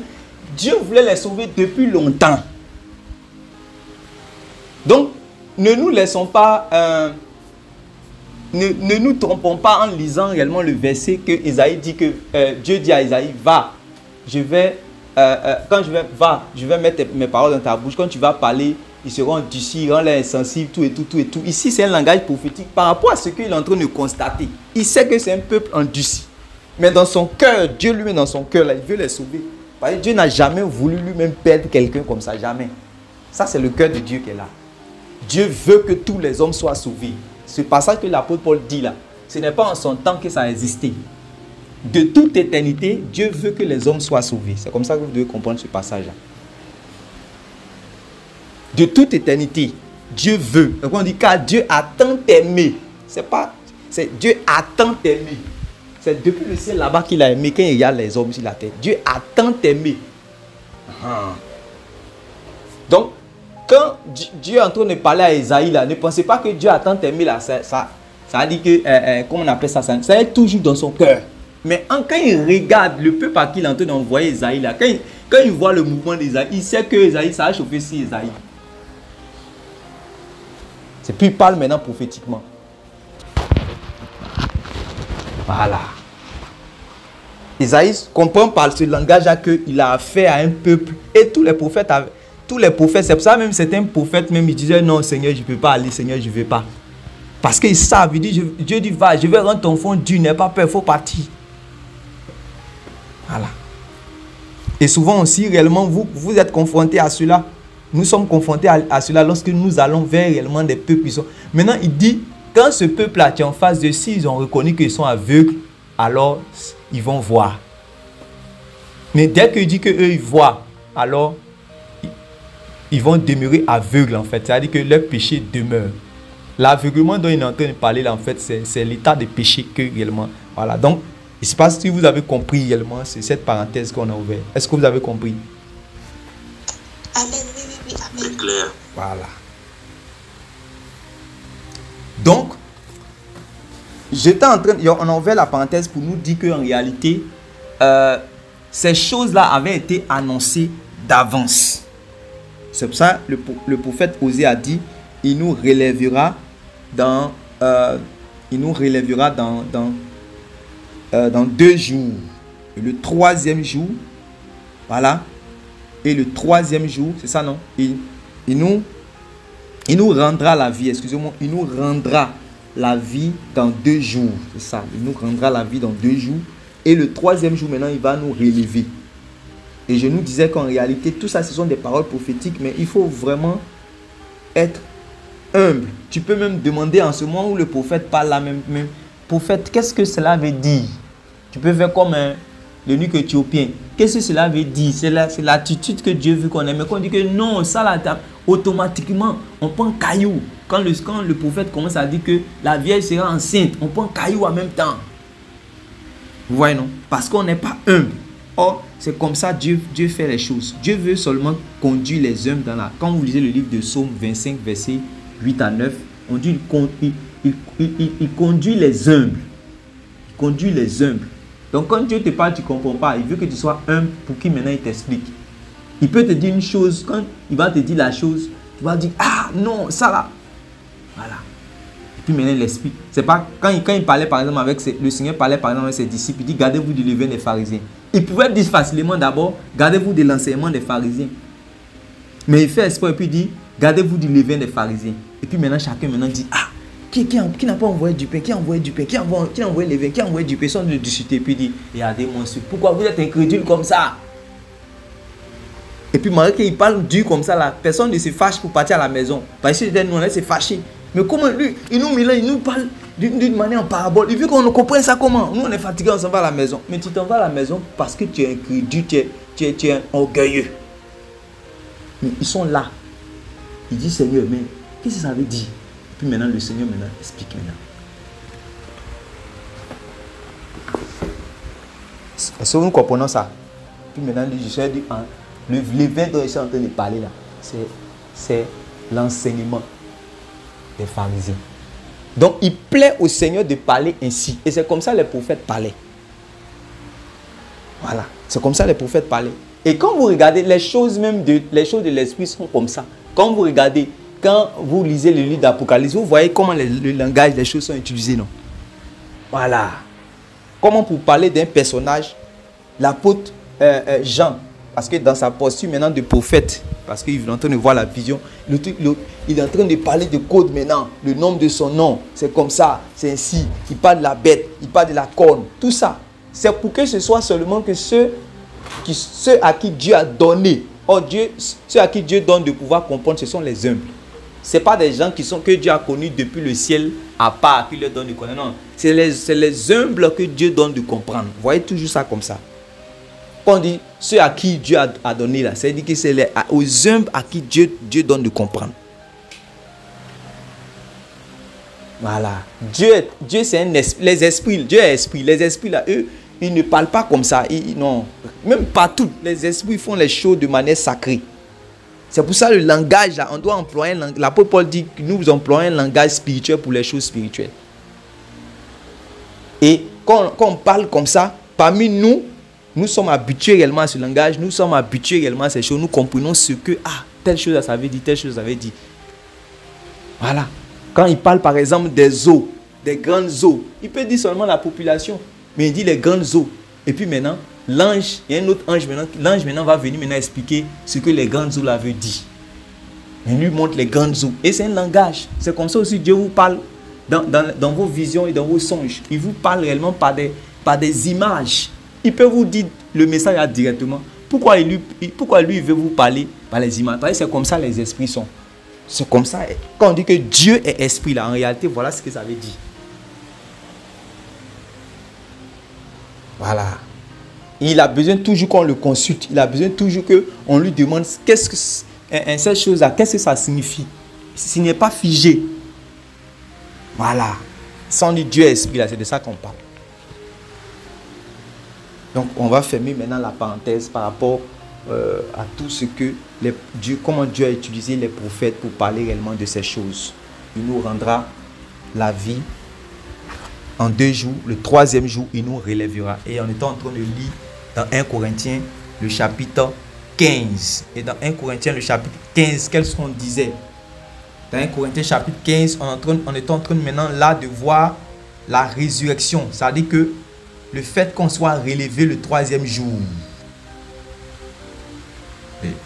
Dieu voulait les sauver depuis longtemps. Donc, ne nous laissons pas, ne nous trompons pas en lisant réellement le verset que Isaïe dit que Dieu dit à Isaïe, va, je vais mettre mes paroles dans ta bouche. Quand tu vas parler, ils seront endurcis, ils rendent insensibles, tout et tout, tout et tout. Ici, c'est un langage prophétique par rapport à ce qu'il est en train de constater. Il sait que c'est un peuple endurci. Mais dans son cœur, Dieu lui-même dans son cœur, là, il veut les sauver. Parce que Dieu n'a jamais voulu lui-même perdre quelqu'un comme ça, jamais. Ça, c'est le cœur de Dieu qui est là. Dieu veut que tous les hommes soient sauvés. Ce passage que l'apôtre Paul dit là, ce n'est pas en son temps que ça a existé. De toute éternité, Dieu veut que les hommes soient sauvés. C'est comme ça que vous devez comprendre ce passage-là. de toute éternité. Dieu veut. Donc on dit car Dieu a tant aimé. C'est Dieu a tant aimé. C'est depuis le ciel là-bas qu'il a aimé. Quand il y a les hommes sur la terre, Dieu a tant aimé. Donc, quand Dieu est en train de parler à Esaïe là, ne pensez pas que Dieu a tant aimé là. Ça dit que, comment on appelle ça, ça est toujours dans son cœur. Mais quand il regarde le peuple à qui il est en train d'envoyer Esaïe là, quand il voit le mouvement d'Esaïe, il sait que Esaïe, ça a chauffé sur Esaïe. C'est puis il parle maintenant prophétiquement. Voilà. Esaïe comprend par ce langage qu'il a affaire à un peuple. Et tous les prophètes, c'est pour ça même certains prophètes, même ils disaient non Seigneur, je ne peux pas aller, Seigneur, je ne veux pas. Parce qu'ils savent, Dieu dit va, je vais rendre ton fond dur, n'aie pas peur, il faut partir. Voilà. Et souvent aussi, réellement, vous êtes confrontés à cela. Nous sommes confrontés à cela lorsque nous allons vers réellement des peuples qui sont... Maintenant, il dit, quand ce peuple-là qui est en face de ci, ils ont reconnu qu'ils sont aveugles, alors ils vont voir. Mais dès qu'il dit qu'eux, ils voient, alors ils vont demeurer aveugles, en fait. C'est-à-dire que leur péché demeure. L'aveuglement dont il est en train de parler, là, en fait, c'est l'état de péché que réellement... Voilà, donc, je ne sais pas si vous avez compris réellement, c'est cette parenthèse qu'on a ouverte. Est-ce que vous avez compris? Amen, oui, amen. C'est clair. Voilà. Donc, j'étais en train... On a ouvert la parenthèse pour nous dire qu'en réalité, ces choses-là avaient été annoncées d'avance. C'est pour ça que le prophète Osée a dit, il nous relèvera dans 2 jours. Et le 3e jour, voilà. Et le 3e jour, c'est ça non? Il nous rendra la vie, excusez-moi, il nous rendra la vie dans 2 jours. C'est ça, il nous rendra la vie dans 2 jours. Et le 3e jour, maintenant, il va nous relever. Et je nous disais qu'en réalité, tout ça, ce sont des paroles prophétiques, mais il faut vraiment être humble. Tu peux même demander en ce moment où le prophète parle là même prophète, qu'est-ce que cela veut dire? Tu peux faire comme l'eunuque éthiopien. Qu'est-ce que cela veut dire? C'est l'attitude que Dieu veut qu'on ait. Mais quand on dit que non, ça là, automatiquement, on prend caillou. Quand le prophète commence à dire que la vierge sera enceinte, on prend caillou en même temps. Vous voyez, non? Parce qu'on n'est pas humble. Or, c'est comme ça Dieu fait les choses. Dieu veut seulement conduire les hommes dans la... Quand vous lisez le livre de Psaume 25, versets 8 à 9, on dit il conduit les humbles. Il conduit les humbles. Donc quand Dieu te parle, tu ne comprends pas. Il veut que tu sois humble pour qu'il maintenant il t'explique. Il peut te dire une chose, quand il va te dire la chose, tu vas dire, ah non, ça là. Voilà. Et puis maintenant il explique. C'est pas quand il parlait par exemple avec le Seigneur parlait par exemple avec ses disciples, il dit, gardez-vous du levain des pharisiens. Il pouvait dire facilement d'abord, gardez-vous de l'enseignement des pharisiens. Mais il fait espoir et puis il dit, gardez-vous du levain des pharisiens. Et puis maintenant chacun dit, ah, qui n'a pas envoyé du pain? Qui a envoyé du pain? Qui a envoyé le vin? Qui a envoyé du pain? Sans de discuter. Puis il dit, regardez-moi, pourquoi vous êtes incrédule comme ça? Et puis malgré qu'il parle dur comme ça, là, personne ne se fâche pour partir à la maison. Parce que nous, on est fâché. Mais comment lui, il nous parle d'une manière en parabole. Il veut qu'on comprenne ça comment? Nous, on est fatigué, on s'en va à la maison. Mais tu t'en vas à la maison parce que tu es incrédule, tu es orgueilleux. Mais ils sont là. Il dit, Seigneur, mais qu'est-ce que ça veut dire? Puis maintenant, le Seigneur explique maintenant. Est-ce que nous comprenons ça? Puis maintenant, le levain dont je suis en train de parler là, c'est l'enseignement des pharisiens. Donc, il plaît au Seigneur de parler ainsi. Et c'est comme ça les prophètes parlaient. Voilà. C'est comme ça les prophètes parlaient. Et quand vous regardez, les choses de l'esprit sont comme ça. Quand vous regardez, quand vous lisez le livre d'Apocalypse, vous voyez comment le langage des choses sont utilisés, non? Voilà. Comment pour parler d'un personnage, l'apôtre Jean, parce que dans sa posture maintenant de prophète, parce qu'il est en train de voir la vision, il est en train de parler de code maintenant, le nom de son nom, c'est comme ça, c'est ainsi. Il parle de la bête, il parle de la corne, tout ça. C'est pour que ce soit seulement que ceux à qui Dieu a donné, ceux à qui Dieu donne de pouvoir comprendre, ce sont les humbles. Ce n'est pas des gens que Dieu a connus depuis le ciel à part, qui leur donne de connaître. Non, c'est les humbles que Dieu donne de comprendre. Vous voyez toujours ça comme ça. Quand on dit ceux à qui Dieu a donné là, c'est-à-dire que c'est aux humbles à qui Dieu donne de comprendre. Voilà. Dieu c'est un esprit. Les esprits, Dieu est esprit. Les esprits là, eux, ils ne parlent pas comme ça. Non. Même partout, les esprits font les choses de manière sacrée. C'est pour ça le langage là, on doit employer l'apôtre Paul dit que nous employons un langage spirituel pour les choses spirituelles. Et quand on parle comme ça, parmi nous, nous sommes habitués réellement à ce langage, nous sommes habitués réellement à ces choses, nous comprenons ce que, telle chose ça veut dire, telle chose ça veut dire. Voilà. Quand il parle par exemple des eaux, des grandes eaux, il peut dire seulement la population, mais il dit les grandes eaux. Et puis maintenant, l'ange, il y a un autre ange maintenant, l'ange maintenant va venir maintenant expliquer ce que les grandes eaux là veut dire. Il lui montre les grandes eaux. Et c'est un langage. C'est comme ça aussi Dieu vous parle dans vos visions et dans vos songes. Il vous parle réellement par des images. Il peut vous dire le message là directement. Pourquoi lui veut vous parler par les images? C'est comme ça les esprits sont. C'est comme ça. Quand on dit que Dieu est esprit là, en réalité, voilà ce que ça veut dire. Voilà. Il a besoin toujours qu'on le consulte. Il a besoin toujours qu'on lui demande qu'est-ce que cette chose-là, qu'est-ce que ça signifie. S'il n'est pas figé. Voilà. Sans dire Dieu est esprit là, c'est de ça qu'on parle. Donc on va fermer maintenant la parenthèse par rapport à tout ce que comment Dieu a utilisé les prophètes pour parler réellement de ces choses. Il nous rendra la vie en 2 jours. Le 3e jour, il nous relèvera. Et on est en train de lire dans 1 Corinthiens, le chapitre 15. Et dans 1 Corinthiens, le chapitre 15, qu'est-ce qu'on disait? Dans 1 Corinthiens, chapitre 15, on est en train maintenant là de voir la résurrection. C'est-à-dire que le fait qu'on soit relevé le 3e jour.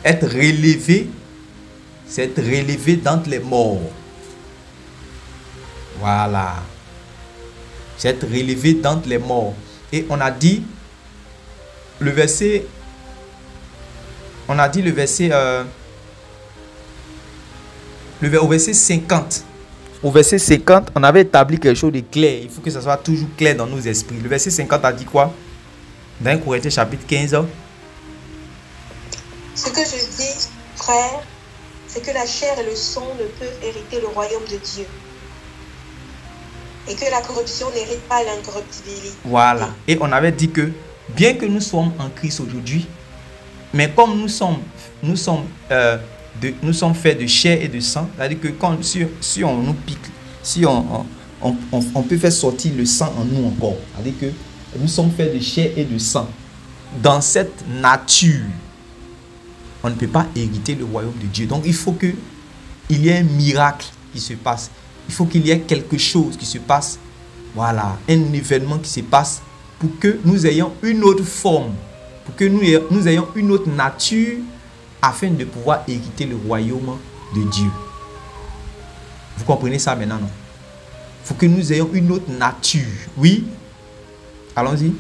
Être relevé, c'est être relevé d'entre les morts. Voilà. C'est être relevé d'entre les morts. Et on a dit le verset. On a dit le verset. Au verset 50. Au verset 50, on avait établi quelque chose de clair. Il faut que ça soit toujours clair dans nos esprits. Le verset 50 a dit quoi? Dans 1 Corinthiens chapitre 15. Ce que je dis, frère, c'est que la chair et le sang ne peuvent hériter le royaume de Dieu. Et que la corruption n'hérite pas l'incorruptibilité. Voilà. Et on avait dit que, bien que nous sommes en Christ aujourd'hui, mais comme nous sommes faits de chair et de sang, c'est-à-dire que si on nous pique, si on peut faire sortir le sang en nous encore, c'est-à-dire que nous sommes faits de chair et de sang. Dans cette nature, on ne peut pas hériter le royaume de Dieu. Donc il faut qu'il y ait un miracle qui se passe. Il faut qu'il y ait quelque chose qui se passe. Voilà, un événement qui se passe pour que nous ayons une autre forme, pour que nous ayons une autre nature afin de pouvoir hériter le royaume de Dieu. Vous comprenez ça maintenant, non? Il faut que nous ayons une autre nature. Oui? Allons-y.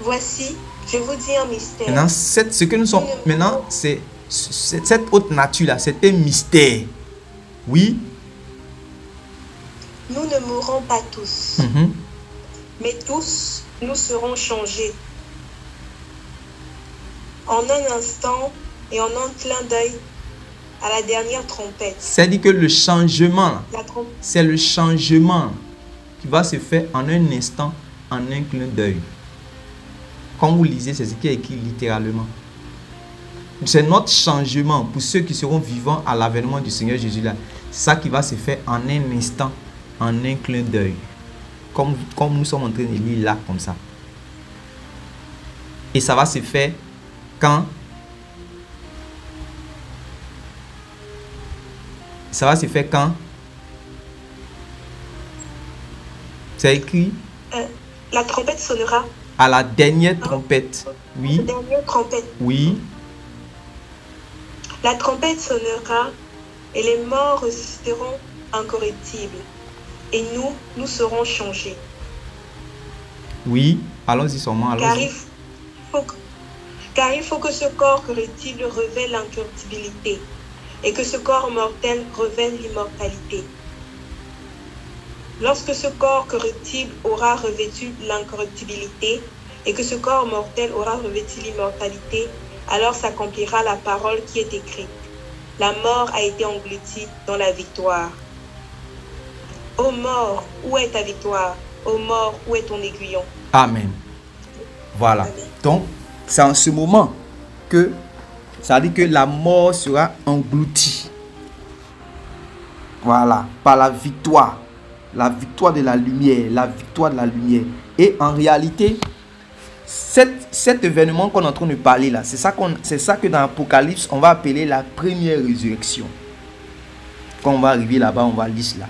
Voici, je vous dis un mystère. Maintenant, ce que nous sommes maintenant, c'est cette autre nature-là, c'est un mystère. Oui? Nous ne mourrons pas tous, mais tous, nous serons changés. En un instant et en un clin d'œil à la dernière trompette. C'est-à-dire que le changement, c'est le changement qui va se faire en un instant, en un clin d'œil. Quand vous lisez, c'est ce qui est écrit littéralement. C'est notre changement pour ceux qui seront vivants à l'avènement du Seigneur Jésus là. C'est ça qui va se faire en un instant, en un clin d'œil. Comme nous sommes en train de lire là, comme ça. Et ça va se faire quand? Ça va se faire quand? C'est écrit? La trompette sonnera. À la dernière trompette. Oui. La dernière trompette. Oui. La trompette sonnera et les morts seront incorruptibles. Et nous serons changés. Oui. Allons-y seulement. Car il faut que ce corps corruptible revêt l'incorruptibilité et que ce corps mortel revêt l'immortalité. Lorsque ce corps corruptible aura revêtu l'incorruptibilité, et que ce corps mortel aura revêtu l'immortalité, alors s'accomplira la parole qui est écrite. La mort a été engloutie dans la victoire. Ô mort, où est ta victoire? Ô mort, où est ton aiguillon? Amen. Voilà. Amen. Donc, c'est en ce moment que ça dit que la mort sera engloutie. Voilà, par la victoire de la lumière, la victoire de la lumière. Et en réalité, cet événement qu'on est en train de parler là, c'est ça que dans l'Apocalypse, on va appeler la première résurrection. Quand on va arriver là-bas, on va lire cela.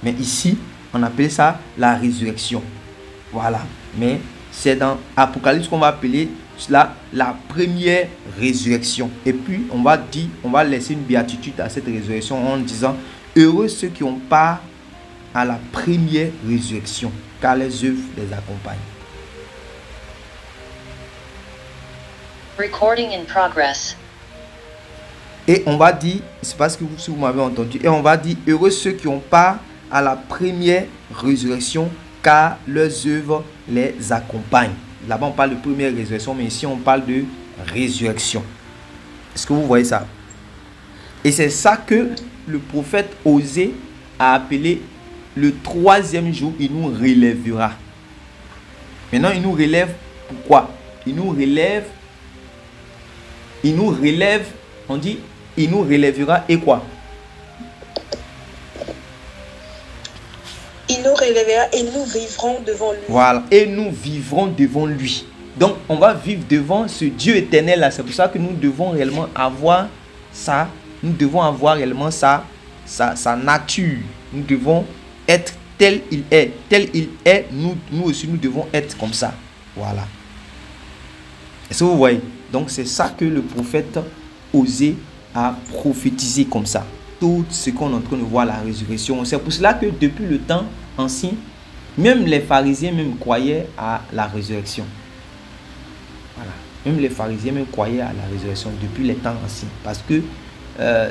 Mais ici, on appelle ça la résurrection. Voilà. Mais c'est dans l'Apocalypse qu'on va appeler cela la première résurrection. Et puis, on va laisser une béatitude à cette résurrection en disant: heureux ceux qui ont part à la première résurrection, car les œuvres les accompagnent. Recording in progress. Et on va dire, c'est parce que vous m'avez entendu, et on va dire: heureux ceux qui ont part à la première résurrection, car leurs œuvres les accompagnent. Là-bas, on parle de première résurrection, mais ici, on parle de résurrection. Est-ce que vous voyez ça? Et c'est ça que le prophète Osée a appelé le troisième jour, il nous relèvera. Maintenant, il nous relève pourquoi? Il nous relève, on dit, il nous relèvera et quoi? Il nous relèvera et nous vivrons devant lui. Voilà, et nous vivrons devant lui. Donc, on va vivre devant ce Dieu éternel là. C'est pour ça que nous devons réellement avoir ça. Nous devons avoir réellement sa nature. Nous devons être tel il est. Tel il est, nous aussi, nous devons être comme ça. Voilà. Est-ce que vous voyez? Donc, c'est ça que le prophète Osée a prophétisé comme ça. Tout ce qu'on est en train de voir, la résurrection. C'est pour cela que depuis le temps ancien, même les pharisiens même croyaient à la résurrection. Voilà. Même les pharisiens même croyaient à la résurrection depuis les temps anciens. Parce que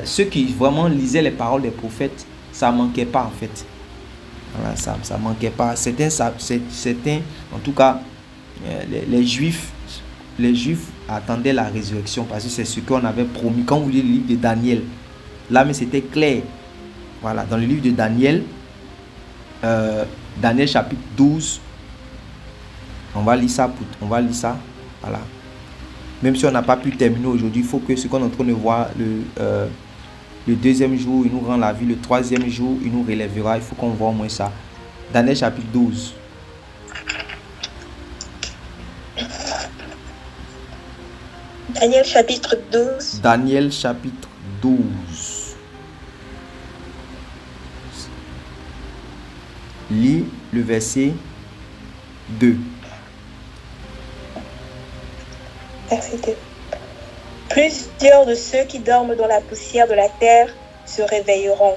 ceux qui vraiment lisaient les paroles des prophètes, ça ne manquait pas en fait. Voilà, ça ne manquait pas. Certains, en tout cas, les Juifs attendaient la résurrection parce que c'est ce qu'on avait promis. Quand vous lisez le livre de Daniel, là, mais c'était clair. Voilà, dans le livre de Daniel, Daniel chapitre 12, on va lire ça. Voilà. Même si on n'a pas pu terminer aujourd'hui, il faut que ce qu'on est en train de voir, le deuxième jour, il nous rend la vie. Le troisième jour, il nous relèvera. Il faut qu'on voit au moins ça. Daniel chapitre 12. Daniel chapitre 12. Daniel chapitre 12. Lis le verset 2. Verset 2. Plusieurs de ceux qui dorment dans la poussière de la terre se réveilleront.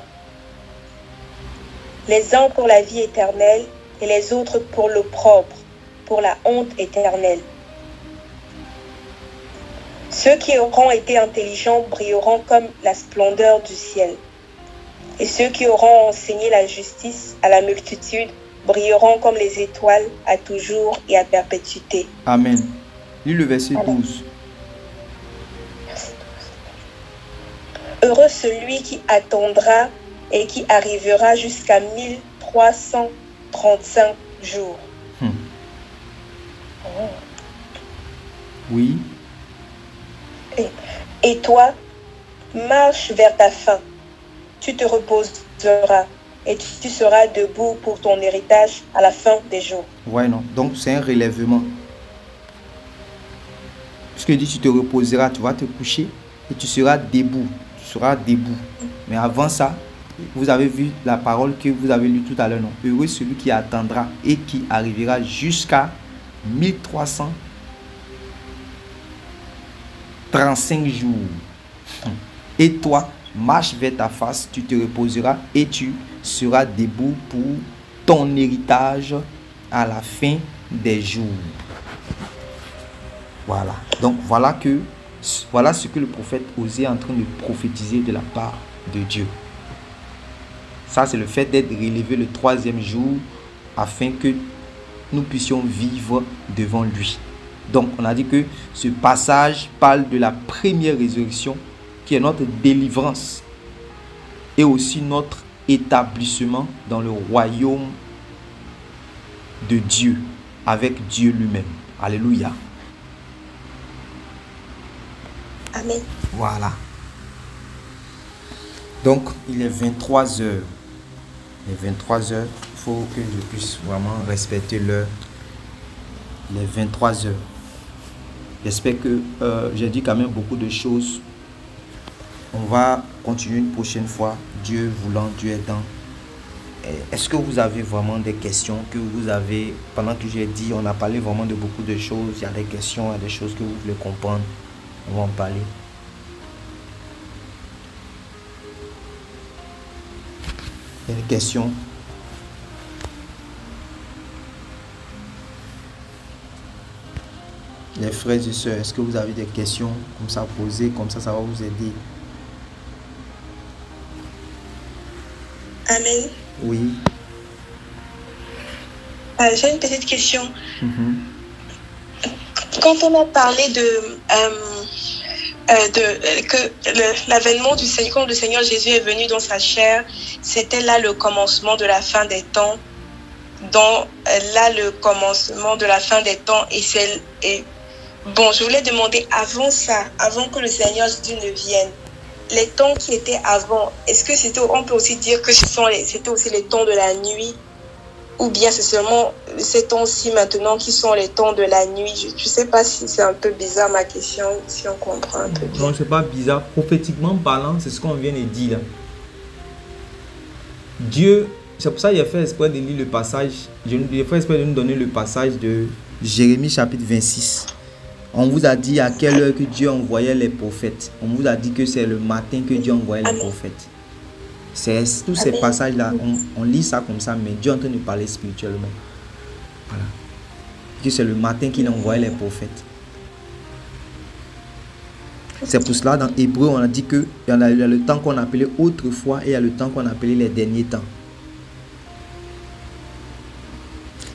Les uns pour la vie éternelle et les autres pour l'opprobre, pour la honte éternelle. Ceux qui auront été intelligents brilleront comme la splendeur du ciel. Et ceux qui auront enseigné la justice à la multitude brilleront comme les étoiles à toujours et à perpétuité. Amen. Lis le verset 12. Heureux celui qui attendra et qui arrivera jusqu'à 1335 jours. Oui. Et toi, marche vers ta fin. Tu te reposeras et tu seras debout pour ton héritage à la fin des jours. Ouais, non. Donc, c'est un relèvement. Ce que dit, tu te reposeras, tu vas te coucher et tu seras debout. Tu seras debout. Mais avant ça, vous avez vu la parole que vous avez lue tout à l'heure, non? Heureux celui qui attendra et qui arrivera jusqu'à 1335 jours. Et toi, marche vers ta face, tu te reposeras et tu seras debout pour ton héritage à la fin des jours. Voilà. Donc voilà ce que le prophète Osée est en train de prophétiser de la part de Dieu. Ça, c'est le fait d'être relevé le troisième jour afin que nous puissions vivre devant lui. Donc, on a dit que ce passage parle de la première résurrection qui est notre délivrance et aussi notre établissement dans le royaume de Dieu, avec Dieu lui-même. Alléluia. Amen. Voilà. Donc, il est 23 heures. Il est 23 heures. Il faut que je puisse vraiment respecter l'heure. Il est 23 heures. J'espère que j'ai dit quand même beaucoup de choses. On va continuer une prochaine fois. Dieu voulant, Dieu aidant. Est-ce que vous avez vraiment des questions que vous avez, pendant que j'ai dit, on a parlé vraiment de beaucoup de choses. Il y a des questions, il y a des choses que vous voulez comprendre. On va en parler. Il y a des questions. Les frères et sœurs, est-ce que vous avez des questions comme ça posées, comme ça va vous aider? Amen. Oui. J'ai une petite question. Quand on a parlé que l'avènement du Seigneur, quand le Seigneur Jésus est venu dans sa chair, c'était là le commencement de la fin des temps. Le commencement de la fin des temps. Bon, je voulais demander avant ça, avant que le Seigneur Jésus ne vienne, les temps qui étaient avant, est-ce que on peut aussi dire que c'était aussi les temps de la nuit, ou bien c'est seulement ces temps-ci maintenant qui sont les temps de la nuit? Je ne sais pas si c'est un peu bizarre ma question, si on comprend un peu bien. Non, c'est pas bizarre. Prophétiquement parlant, c'est ce qu'on vient de dire là. Dieu, c'est pour ça qu'il a fait exprès de lire le passage. Il a fait exprès de nous donner le passage de Jérémie chapitre 26. On vous a dit à quelle heure que Dieu envoyait les prophètes. On vous a dit que c'est le matin que Dieu envoyait les prophètes. C'est tous ces passages-là, on lit ça comme ça, mais Dieu est en train de parler spirituellement. Voilà. Que c'est le matin qu'il envoyait les prophètes. C'est pour cela, dans Hébreu, on a dit qu'il y a le temps qu'on appelait autrefois et il y a le temps qu'on appelait les derniers temps.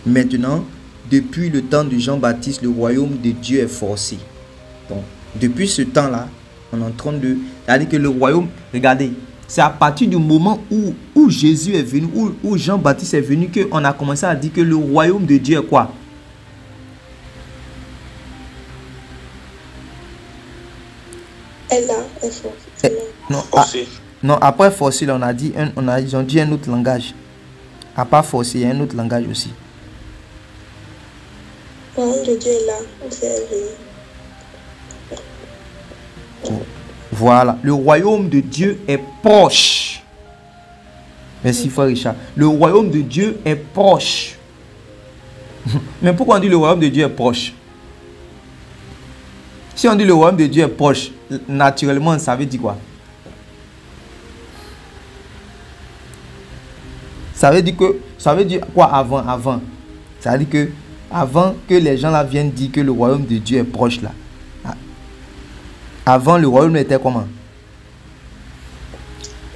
Maintenant, depuis le temps de Jean-Baptiste, le royaume de Dieu est forcé. Donc, depuis ce temps-là, on est en train de... C'est-à-dire que le royaume, regardez, c'est à partir du moment où Jésus est venu, où Jean-Baptiste est venu, qu'on a commencé à dire que le royaume de Dieu est quoi? Elle est forcée. Non, après forcé, on a dit ils ont dit un autre langage. À part forcé, il y a un autre langage aussi. Le royaume de Dieu est là, c'est venu. Voilà, le royaume de Dieu est proche. Merci, frère Richard. Le royaume de Dieu est proche. Mais pourquoi on dit le royaume de Dieu est proche? Si on dit le royaume de Dieu est proche, naturellement, ça veut dire quoi? Ça veut dire quoi avant? Ça veut dire que avant que les gens là viennent dire que le royaume de Dieu est proche là. Avant, le royaume était comment?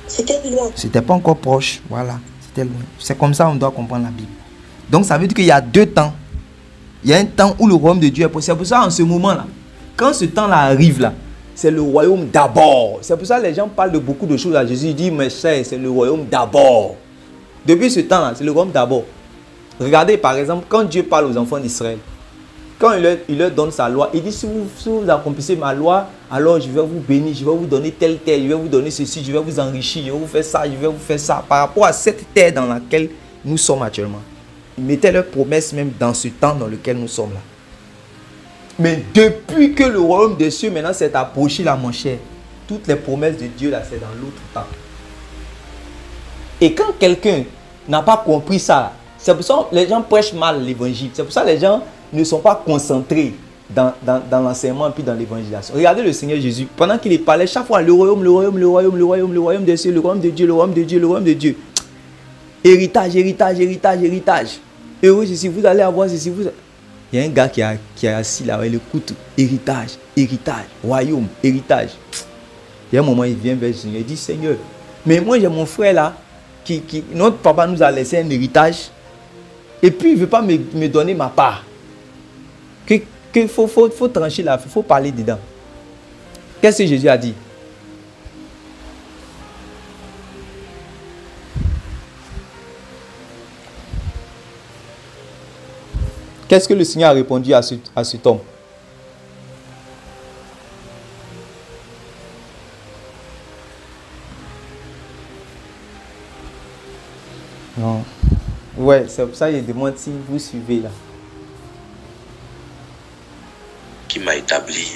C'était loin. C'était pas encore proche. Voilà. C'était loin. C'est comme ça qu'on doit comprendre la Bible. Donc ça veut dire qu'il y a deux temps. Il y a un temps où le royaume de Dieu est proche. C'est pour ça en ce moment-là, quand ce temps-là arrive là, c'est le royaume d'abord. C'est pour ça que les gens parlent de beaucoup de choses à Jésus. Ils disent, mais c'est le royaume d'abord. Depuis ce temps-là, c'est le royaume d'abord. Regardez par exemple, quand Dieu parle aux enfants d'Israël, quand il leur donne sa loi, il dit, si vous accomplissez ma loi, alors je vais vous bénir, je vais vous donner telle terre, je vais vous donner ceci, je vais vous enrichir, je vais vous faire ça, je vais vous faire ça. Par rapport à cette terre dans laquelle nous sommes actuellement. Ils mettaient leurs promesses même dans ce temps dans lequel nous sommes là. Mais depuis que le royaume des cieux maintenant s'est approché là, mon cher, toutes les promesses de Dieu là, c'est dans l'autre temps. Et quand quelqu'un n'a pas compris ça, c'est pour ça que les gens prêchent mal l'évangile. C'est pour ça que les gens ne sont pas concentrés dans l'enseignement et puis dans l'évangélisation. Regardez le Seigneur Jésus, pendant qu'il parlait chaque fois, le royaume des cieux, le royaume de Dieu, le royaume de Dieu, le royaume de Dieu. Héritage, héritage, héritage, héritage. Heureux ceci, vous allez avoir ceci, vous... Il y a un gars qui est assis là, il écoute héritage, héritage, royaume, héritage. Il y a un moment, il vient vers le Seigneur, il dit, Seigneur, mais moi j'ai mon frère là, notre papa nous a laissé un héritage. Et puis, il ne veut pas me donner ma part. Qu'il faut trancher là, il faut parler dedans. Qu'est-ce que Jésus a dit? Qu'est-ce que le Seigneur a répondu à cet homme? Non. Ouais, c'est pour ça qu'il demande si vous suivez là. Qui m'a établi.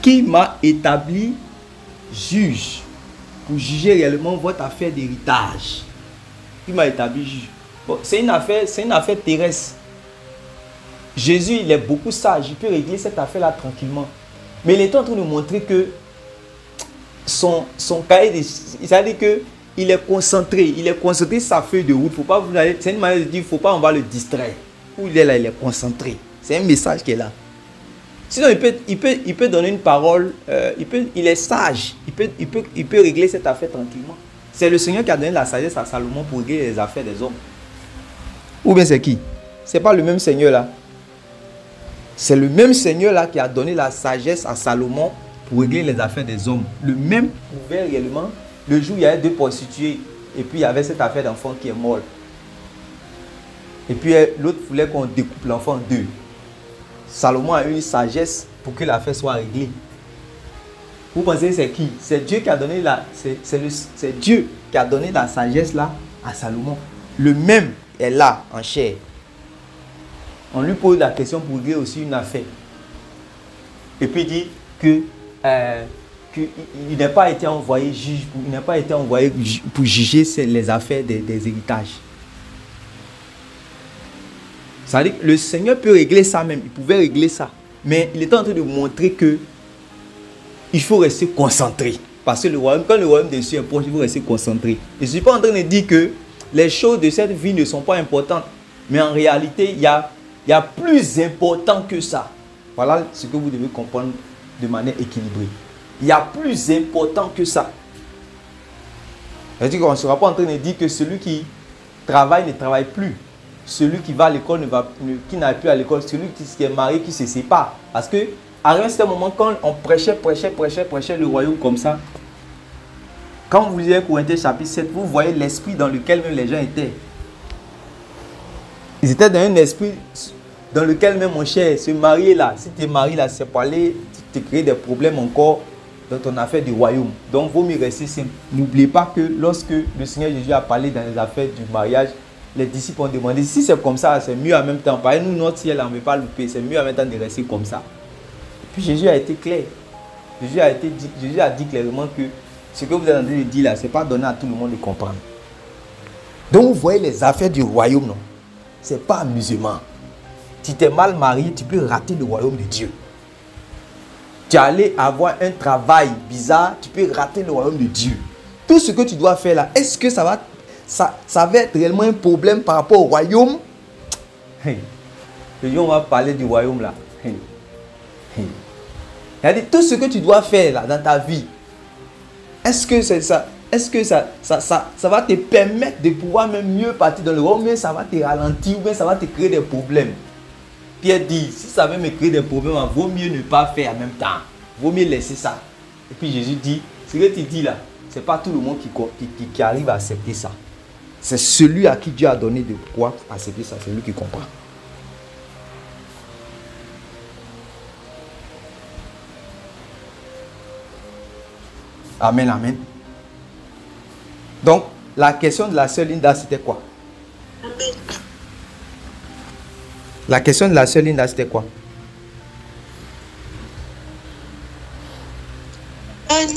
Qui m'a établi juge pour juger réellement votre affaire d'héritage. Qui m'a établi juge. Bon, c'est une affaire terrestre. Jésus, il est beaucoup sage. Il peut régler cette affaire-là tranquillement. Mais il est en train de montrer que son cahier, c'est-à-dire qu'il est concentré. Il est concentré sur sa feuille de route. Faut pas vous aller, c'est une manière de dire, il ne faut pas, on va le distraire. Où il est là, il est concentré. C'est un message qui est là. Sinon, il peut donner une parole. Il est sage. Il peut régler cette affaire tranquillement. C'est le Seigneur qui a donné la sagesse à Salomon pour régler les affaires des hommes. Ou bien c'est qui? C'est pas le même Seigneur là. C'est le même Seigneur là qui a donné la sagesse à Salomon pour régler les affaires des hommes. Le même pouvait réellement, le jour où il y avait 2 prostituées, et puis il y avait cette affaire d'enfant qui est mort. Et puis l'autre voulait qu'on découpe l'enfant en 2. Salomon a eu une sagesse pour que l'affaire soit réglée. Vous pensez que c'est qui? C'est Dieu qui a donné c'est Dieu qui a donné la sagesse là à Salomon. Le même est là en chair. On lui pose la question pour régler aussi une affaire. Et puis il dit que il n'a pas été envoyé juge, il n'a pas été envoyé pour juger les affaires des héritages. Ça veut dire que le Seigneur peut régler ça même, il pouvait régler ça. Mais il est en train de montrer que il faut rester concentré. Parce que quand le royaume des cieux est proche, il faut rester concentré. Je ne suis pas en train de dire que les choses de cette vie ne sont pas importantes. Mais en réalité, il y a plus important que ça. Voilà ce que vous devez comprendre de manière équilibrée. Il y a plus important que ça. C'est-à-dire qu'on ne sera pas en train de dire que celui qui travaille ne travaille plus. Celui qui va à l'école qui n'a plus à l'école. Celui qui est marié qui se sépare. Parce que à un certain moment, quand on prêchait le royaume comme ça, quand vous lisez Corinthiens chapitre 7, vous voyez l'esprit dans lequel même les gens étaient. Ils étaient dans un esprit dans lequel même, mon cher, se marier là, si tu es marié là, c'est pour aller te créer des problèmes encore dans ton affaire du royaume. Donc, il vaut mieux rester simple. N'oubliez pas que lorsque le Seigneur Jésus a parlé dans les affaires du mariage, les disciples ont demandé, si c'est comme ça, c'est mieux en même temps. Par exemple, nous, notre ciel, on ne veut pas louper, c'est mieux en même temps de rester comme ça. Puis Jésus a été clair. Jésus a dit clairement que ce que vous êtes en train de dire là, ce n'est pas donné à tout le monde de comprendre. Donc, vous voyez les affaires du royaume, non? Ce n'est pas amusement. Si tu es mal marié, tu peux rater le royaume de Dieu. Tu es allé avoir un travail bizarre, tu peux rater le royaume de Dieu. Tout ce que tu dois faire là, est-ce que ça va être réellement un problème par rapport au royaume? Hey. On va parler du royaume là. Hey. Hey. C'est-à-dire, tout ce que tu dois faire là dans ta vie, est-ce que c'est ça? Est-ce que ça va te permettre de pouvoir même mieux partir dans le royaume, mais ça va te ralentir ou bien ça va te créer des problèmes? Pierre dit, si ça va me créer des problèmes, il vaut mieux ne pas faire en même temps. Il vaut mieux laisser ça. Et puis Jésus dit, ce que tu dis là, ce n'est pas tout le monde qui arrive à accepter ça. C'est celui à qui Dieu a donné de quoi accepter ça, c'est lui qui comprend. Amen, amen. Donc, la question de la sœur Linda, c'était quoi? Amen. La question de la sœur Linda, c'était quoi?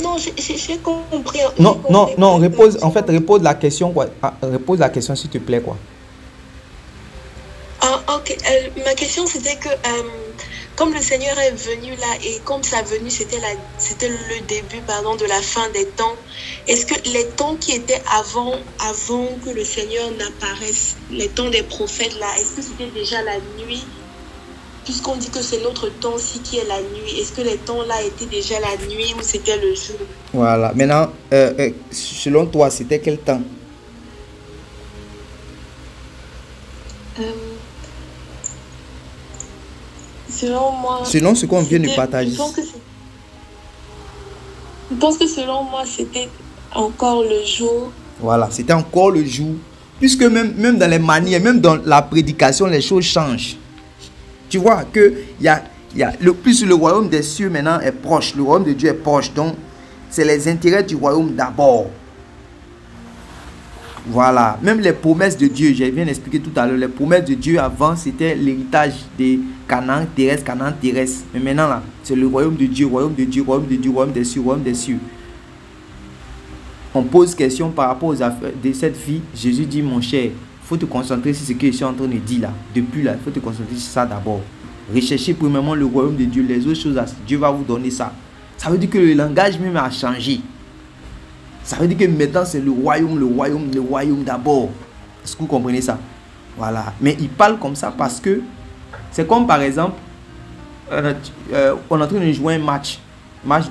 Non, j'ai compris. Non, repose la question, quoi. Repose la question, s'il te plaît, quoi. Ah, ok. Ma question, c'était que, comme le Seigneur est venu là, et comme sa venue, c'était le début, de la fin des temps, est-ce que les temps qui étaient avant que le Seigneur n'apparaisse, les temps des prophètes là, est-ce que c'était déjà la nuit? Puisqu'on dit que c'est notre temps-ci qui est la nuit, est-ce que les temps-là étaient déjà la nuit ou c'était le jour? Voilà. Maintenant, selon toi, c'était quel temps? Selon moi... Selon ce qu'on vient de partager. Je pense que selon moi, c'était encore le jour. Voilà, c'était encore le jour. Puisque même dans les manières, même dans la prédication, les choses changent. Tu vois que plus le royaume des cieux maintenant est proche. Le royaume de Dieu est proche. Donc, c'est les intérêts du royaume d'abord. Voilà. Même les promesses de Dieu, j'ai bien expliqué tout à l'heure. Les promesses de Dieu avant, c'était l'héritage des Canaan terrestre. Mais maintenant, là, c'est le royaume de Dieu, royaume de Dieu, royaume de Dieu, royaume des cieux, royaume des cieux. On pose question par rapport aux affaires de cette vie. Jésus dit, mon cher, il faut te concentrer sur ce que je suis en train de dire là. Depuis là, il faut te concentrer sur ça d'abord. Recherchez premièrement le royaume de Dieu. Les autres choses, Dieu va vous donner ça. Ça veut dire que le langage même a changé. Ça veut dire que maintenant c'est le royaume d'abord. Est-ce que vous comprenez ça? Voilà. Mais il parle comme ça parce que c'est comme par exemple, on est en train de jouer un match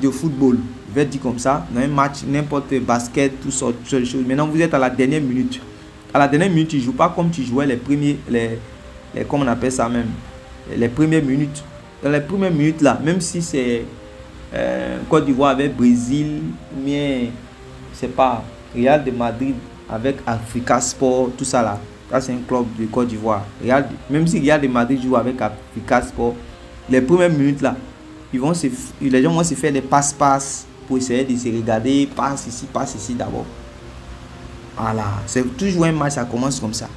de football. Je vais dire comme ça, dans un match, n'importe basket, tout ça, toutes ces choses. Maintenant vous êtes à la dernière minute. À la dernière minute, tu ne joues pas comme tu jouais comment on appelle ça même, les premières minutes. Dans les premières minutes là, même si c'est Côte d'Ivoire avec Brésil, mais c'est pas Real de Madrid avec Africa Sport, tout ça là. Ça c'est un club de Côte d'Ivoire. Même si Real de Madrid joue avec Africa Sport, les premières minutes là, les gens vont se faire des passe-passe pour essayer de se regarder, passe ici d'abord. Voilà, c'est toujours un match, ça commence comme ça.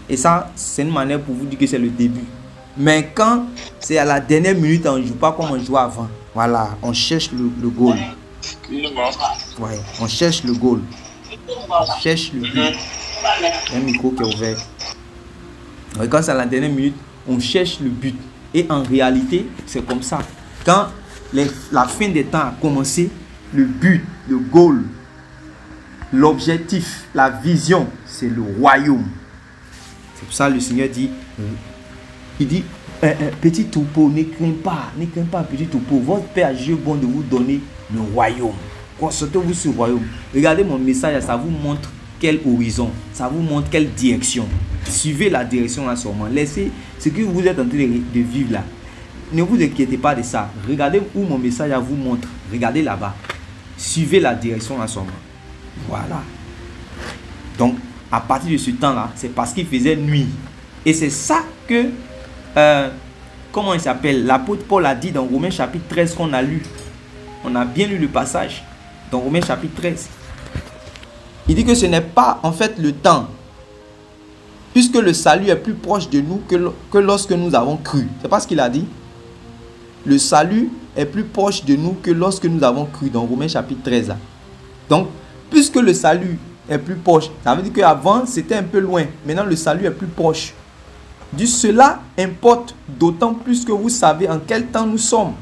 Et ça, c'est une manière pour vous dire que c'est le début. Mais quand c'est à la dernière minute, on ne joue pas comme on jouait avant. Voilà, on cherche le goal. Ouais, on cherche le goal. On cherche le but. Un micro qui est ouvert. Et quand c'est à la dernière minute, on cherche le but. Et en réalité, c'est comme ça. Quand la fin des temps a commencé, le but, le goal, l'objectif, la vision, c'est le royaume. C'est pour ça que le Seigneur dit, il dit, petit troupeau, ne crains pas, petit troupeau. Votre Père a jugé bon de vous donner le royaume. Concentrez-vous sur le royaume. Regardez mon message, ça vous montre quel horizon, ça vous montre quelle direction. Suivez la direction là seulement. Laissez ce que vous êtes en train de vivre là. Ne vous inquiétez pas de ça. Regardez où mon message vous montre. Regardez là-bas. Suivez la direction là seulement. Voilà. Donc, à partir de ce temps-là, c'est parce qu'il faisait nuit. Et c'est ça que, comment il s'appelle? L'apôtre Paul a dit dans Romains chapitre 13 qu'on a lu. On a bien lu le passage. Dans Romains chapitre 13. Il dit que ce n'est pas en fait le temps. Puisque le salut est plus proche de nous que lorsque nous avons cru. C'est pas ce qu'il a dit? Le salut est plus proche de nous que lorsque nous avons cru. Dans Romains chapitre 13. Là. Donc, puisque le salut est plus proche, ça veut dire qu'avant c'était un peu loin. Maintenant le salut est plus proche. Du cela importe d'autant plus que vous savez en quel temps nous sommes.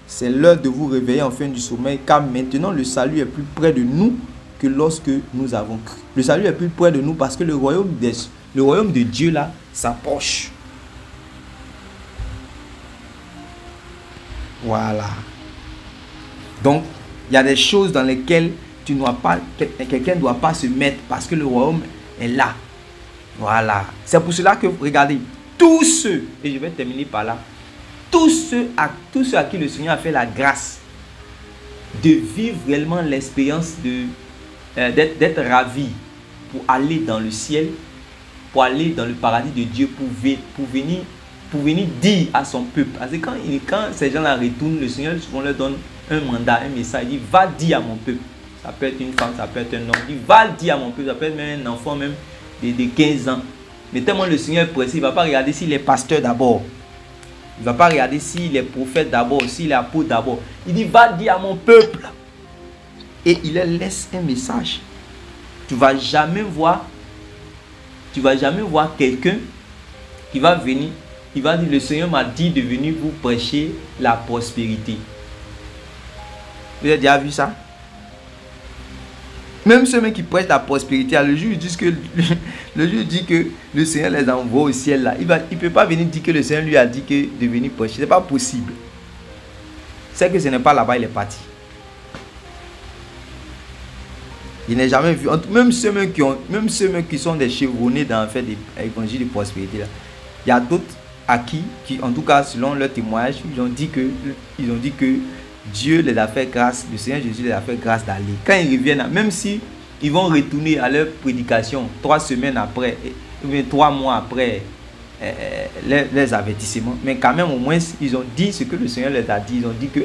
C'est l'heure de vous réveiller en fin du sommeil, car maintenant le salut est plus près de nous que lorsque nous avons cru. Le salut est plus près de nous parce que le royaume de Dieu là s'approche. Voilà. Donc, il y a des choses dans lesquelles quelqu'un ne doit pas se mettre parce que le royaume est là. Voilà. C'est pour cela que, regardez, tous ceux, et je vais terminer par là, tous ceux à qui le Seigneur a fait la grâce de vivre réellement l'expérience d'être ravis pour aller dans le ciel, pour aller dans le paradis de Dieu, pour venir dire à son peuple. Parce que quand ces gens-là retournent, le Seigneur souvent leur donne un mandat, un message. Il dit, va dire à mon peuple. Ça peut être une femme, ça peut être un homme. Il dit, va dire à mon peuple. Ça peut être même un enfant même de 15 ans. Mais tellement le Seigneur est pressé, il ne va pas regarder s'il est pasteur d'abord. Il ne va pas regarder s'il est prophète d'abord, s'il est apôtre d'abord. Il dit, va dire à mon peuple. Et il leur laisse un message. Tu ne vas jamais voir quelqu'un qui va venir. Il va dire, le Seigneur m'a dit de venir vous prêcher la prospérité. Vous avez déjà vu ça? Même ceux qui prêchent la prospérité, le jour il dit que le Seigneur les envoie au ciel là. Il ne peut pas venir dire que le Seigneur lui a dit que de venir prêcher. Ce n'est pas possible. C'est que ce n'est pas là-bas, il est parti. Je n'ai jamais vu. Même ceux qui sont des chevronnés dans fait des évangiles de prospérité là. Il y a d'autres qui, en tout cas selon leur témoignage, ils ont dit que Dieu les a fait grâce, le Seigneur Jésus les a fait grâce d'aller. Quand ils reviennent, même si ils vont retourner à leur prédication 3 semaines après, ou bien 3 mois après les avertissements, mais quand même au moins ils ont dit ce que le Seigneur les a dit. Ils ont dit que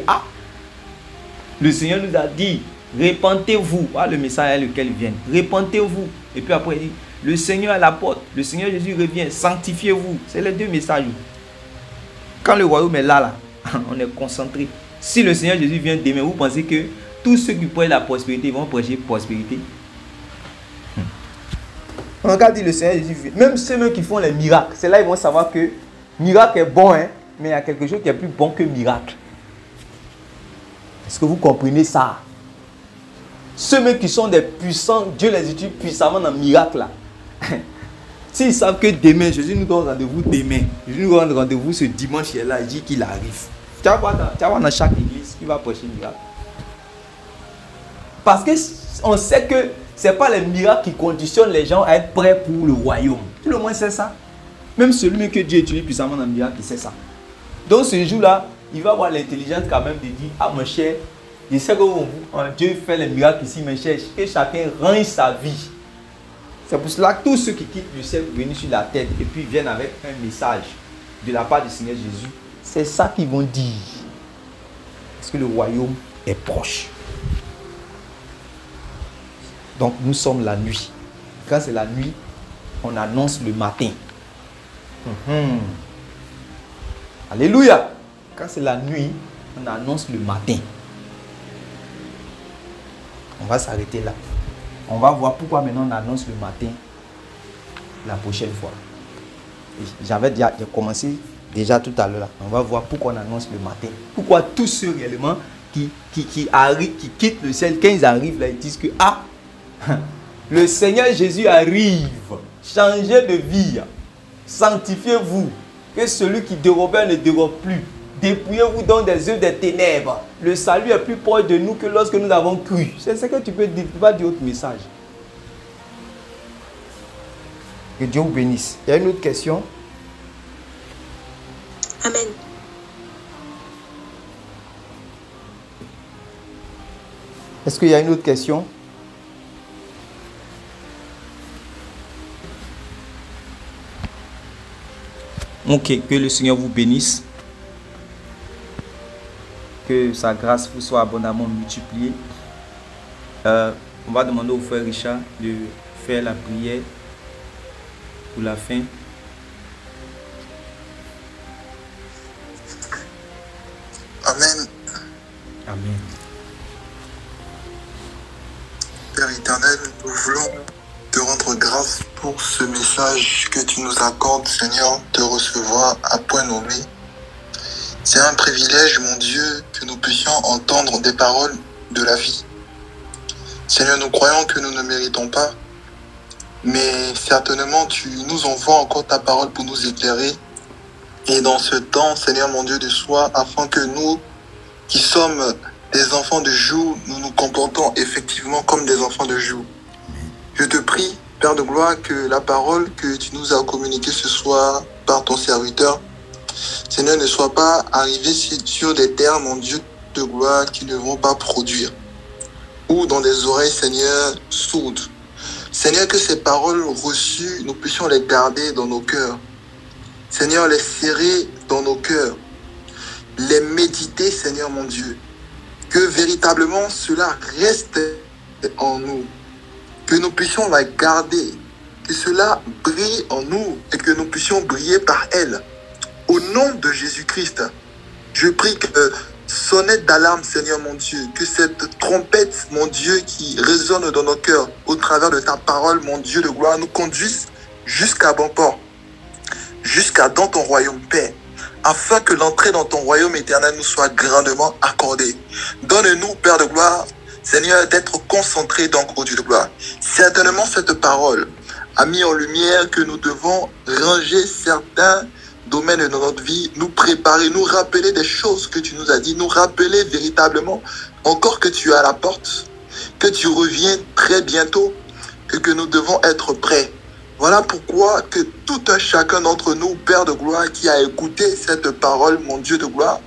le Seigneur nous a dit, répentez-vous. Le message est lequel ils viennent. Répentez-vous. Et puis après il dit, le Seigneur est à la porte. Le Seigneur Jésus revient. Sanctifiez-vous. C'est les 2 messages. Quand le royaume est là, on est concentré. Si le Seigneur Jésus vient demain, vous pensez que tous ceux qui prêchent la prospérité vont prêcher prospérité? On regarde le Seigneur Jésus. Même ceux qui font les miracles, c'est là ils vont savoir que miracle est bon, mais il y a quelque chose qui est plus bon que miracle. Est-ce que vous comprenez ça? Ceux qui sont des puissants, Dieu les utilise puissamment dans le miracle là. S'ils savent que demain, Jésus nous donne rendez-vous demain, Jésus nous donne rendez-vous ce dimanche, il est là, il dit qu'il arrive. Tu vas voir dans chaque église, il va prêcher le miracle. Parce qu'on sait que ce n'est pas les miracles qui conditionnent les gens à être prêts pour le royaume. Tout le monde sait ça. Même celui que Dieu utilise puissamment dans le miracle, il sait ça. Donc ce jour-là, il va avoir l'intelligence quand même de dire, mon cher, je sais que Dieu fait les miracles ici, mes chers, que chacun range sa vie. C'est pour cela que tous ceux qui quittent le ciel viennent sur la terre et puis viennent avec un message de la part du Seigneur Jésus. C'est ça qu'ils vont dire. Parce que le royaume est proche. Donc nous sommes la nuit. Quand c'est la nuit, on annonce le matin. Alléluia. Quand c'est la nuit, on annonce le matin. On va s'arrêter là. On va voir pourquoi maintenant on annonce le matin la prochaine fois. J'avais déjà commencé déjà tout à l'heure. On va voir pourquoi on annonce le matin. Pourquoi tous ceux réellement qui arrivent, qui quittent le ciel, quand ils arrivent là, ils disent que le Seigneur Jésus arrive. Changez de vie. Sanctifiez-vous. Que celui qui dérobait ne dérobe plus. Dépouillez-vous donc des œuvres des ténèbres. Le salut est plus proche de nous que lorsque nous avons cru. C'est ce que tu peux dire. Tu vas dire autre message. Que Dieu vous bénisse. Il y a une autre question? Amen. Est-ce qu'il y a une autre question? Ok, que le Seigneur vous bénisse. Que sa grâce vous soit abondamment multipliée. On va demander au frère Richard de faire la prière pour la fin. Amen. Amen. Père éternel, nous voulons te rendre grâce pour ce message que tu nous accordes, Seigneur, de recevoir à point nommé. C'est un privilège, mon Dieu, que nous puissions entendre des paroles de la vie. Seigneur, nous croyons que nous ne méritons pas, mais certainement tu nous envoies encore ta parole pour nous éclairer. Et dans ce temps, Seigneur mon Dieu de soi, afin que nous, qui sommes des enfants de jour, nous nous comportons effectivement comme des enfants de jour. Je te prie, Père de gloire, que la parole que tu nous as communiquée ce soir par ton serviteur, Seigneur, ne soit pas arrivée sur des terres, mon Dieu de gloire, qui ne vont pas produire, ou dans des oreilles, Seigneur, sourdes. Seigneur, que ces paroles reçues, nous puissions les garder dans nos cœurs. Seigneur, les serrer dans nos cœurs. Les méditer, Seigneur mon Dieu. Que véritablement cela reste en nous. Que nous puissions la garder. Que cela brille en nous et que nous puissions briller par elle. Au nom de Jésus-Christ, je prie que sonnette d'alarme, Seigneur mon Dieu, que cette trompette, mon Dieu, qui résonne dans nos cœurs au travers de ta parole, mon Dieu de gloire, nous conduise jusqu'à bon port, jusqu'à dans ton royaume, Père, afin que l'entrée dans ton royaume éternel nous soit grandement accordée. Donne-nous, Père de gloire, Seigneur, d'être concentrés dans le Dieu de gloire. Certainement, cette parole a mis en lumière que nous devons ranger certains domaines de notre vie, nous préparer, nous rappeler des choses que tu nous as dit, nous rappeler véritablement encore que tu es à la porte que tu reviens très bientôt et que nous devons être prêts. Voilà pourquoi que tout un chacun d'entre nous, Père de gloire, qui a écouté cette parole, mon Dieu de gloire,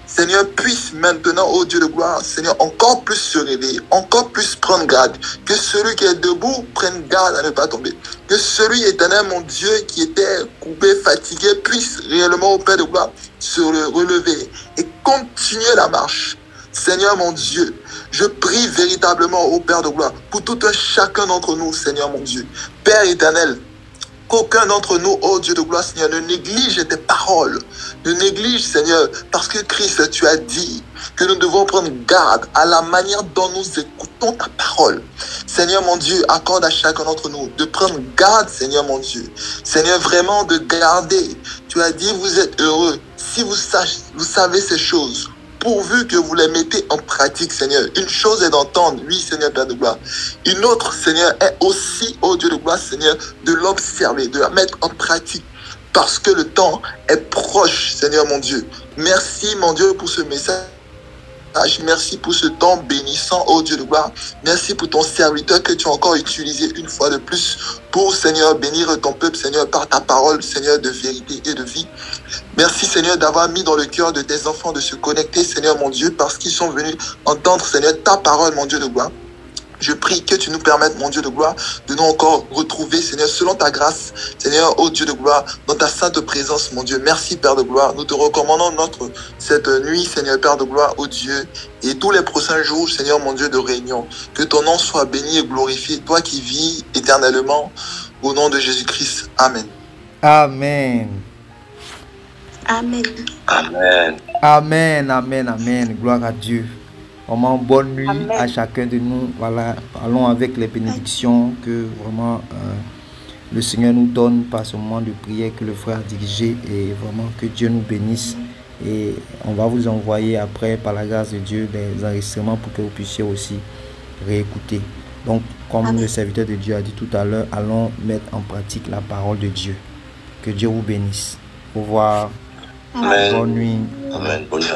Seigneur, puisse maintenant, ô Dieu de gloire, Seigneur, encore plus se réveiller, encore plus prendre garde. Que celui qui est debout prenne garde à ne pas tomber. Que celui, éternel, mon Dieu, qui était coupé, fatigué, puisse réellement, ô Père de gloire, se relever et continuer la marche. Seigneur, mon Dieu, je prie véritablement, ô Père de gloire, pour tout un chacun d'entre nous, Seigneur, mon Dieu. Père éternel, qu'aucun d'entre nous, ô Dieu de gloire, Seigneur, ne néglige tes paroles. Ne néglige, Seigneur, parce que Christ, tu as dit que nous devons prendre garde à la manière dont nous écoutons ta parole. Seigneur, mon Dieu, accorde à chacun d'entre nous de prendre garde, Seigneur, mon Dieu. Seigneur, vraiment de garder. Tu as dit, vous êtes heureux si vous savez ces choses, pourvu que vous les mettez en pratique, Seigneur. Une chose est d'entendre, oui, Seigneur, Père de gloire. Une autre, Seigneur, est aussi, ô Dieu de gloire, Seigneur, de l'observer, de la mettre en pratique. Parce que le temps est proche, Seigneur, mon Dieu. Merci, mon Dieu, pour ce message. Merci pour ce temps bénissant, ô Dieu de gloire. Merci pour ton serviteur que tu as encore utilisé une fois de plus pour, Seigneur, bénir ton peuple, Seigneur, par ta parole, Seigneur, de vérité et de vie. Merci, Seigneur, d'avoir mis dans le cœur de tes enfants de se connecter, Seigneur, mon Dieu, parce qu'ils sont venus entendre, Seigneur, ta parole, mon Dieu de gloire. Je prie que tu nous permettes, mon Dieu de gloire, de nous encore retrouver, Seigneur, selon ta grâce, Seigneur, ô Dieu de gloire, dans ta sainte présence, mon Dieu. Merci, Père de gloire. Nous te recommandons cette nuit, Seigneur, Père de gloire, ô Dieu, et tous les prochains jours, Seigneur, mon Dieu, de réunion. Que ton nom soit béni et glorifié, toi qui vis éternellement, au nom de Jésus-Christ. Amen. Amen. Amen. Amen. Amen, amen, amen. Gloire à Dieu. Vraiment, bonne nuit Amen. à chacun de nous. Voilà, allons avec les bénédictions que vraiment le Seigneur nous donne par ce moment de prière que le frère a dirigé. Et vraiment que Dieu nous bénisse. Et on va vous envoyer après, par la grâce de Dieu, des enregistrements pour que vous puissiez aussi réécouter. Donc, comme Amen. le serviteur de Dieu a dit tout à l'heure, allons mettre en pratique la parole de Dieu. Que Dieu vous bénisse. Au revoir. Amen. Bonne nuit. Amen. Bonne nuit.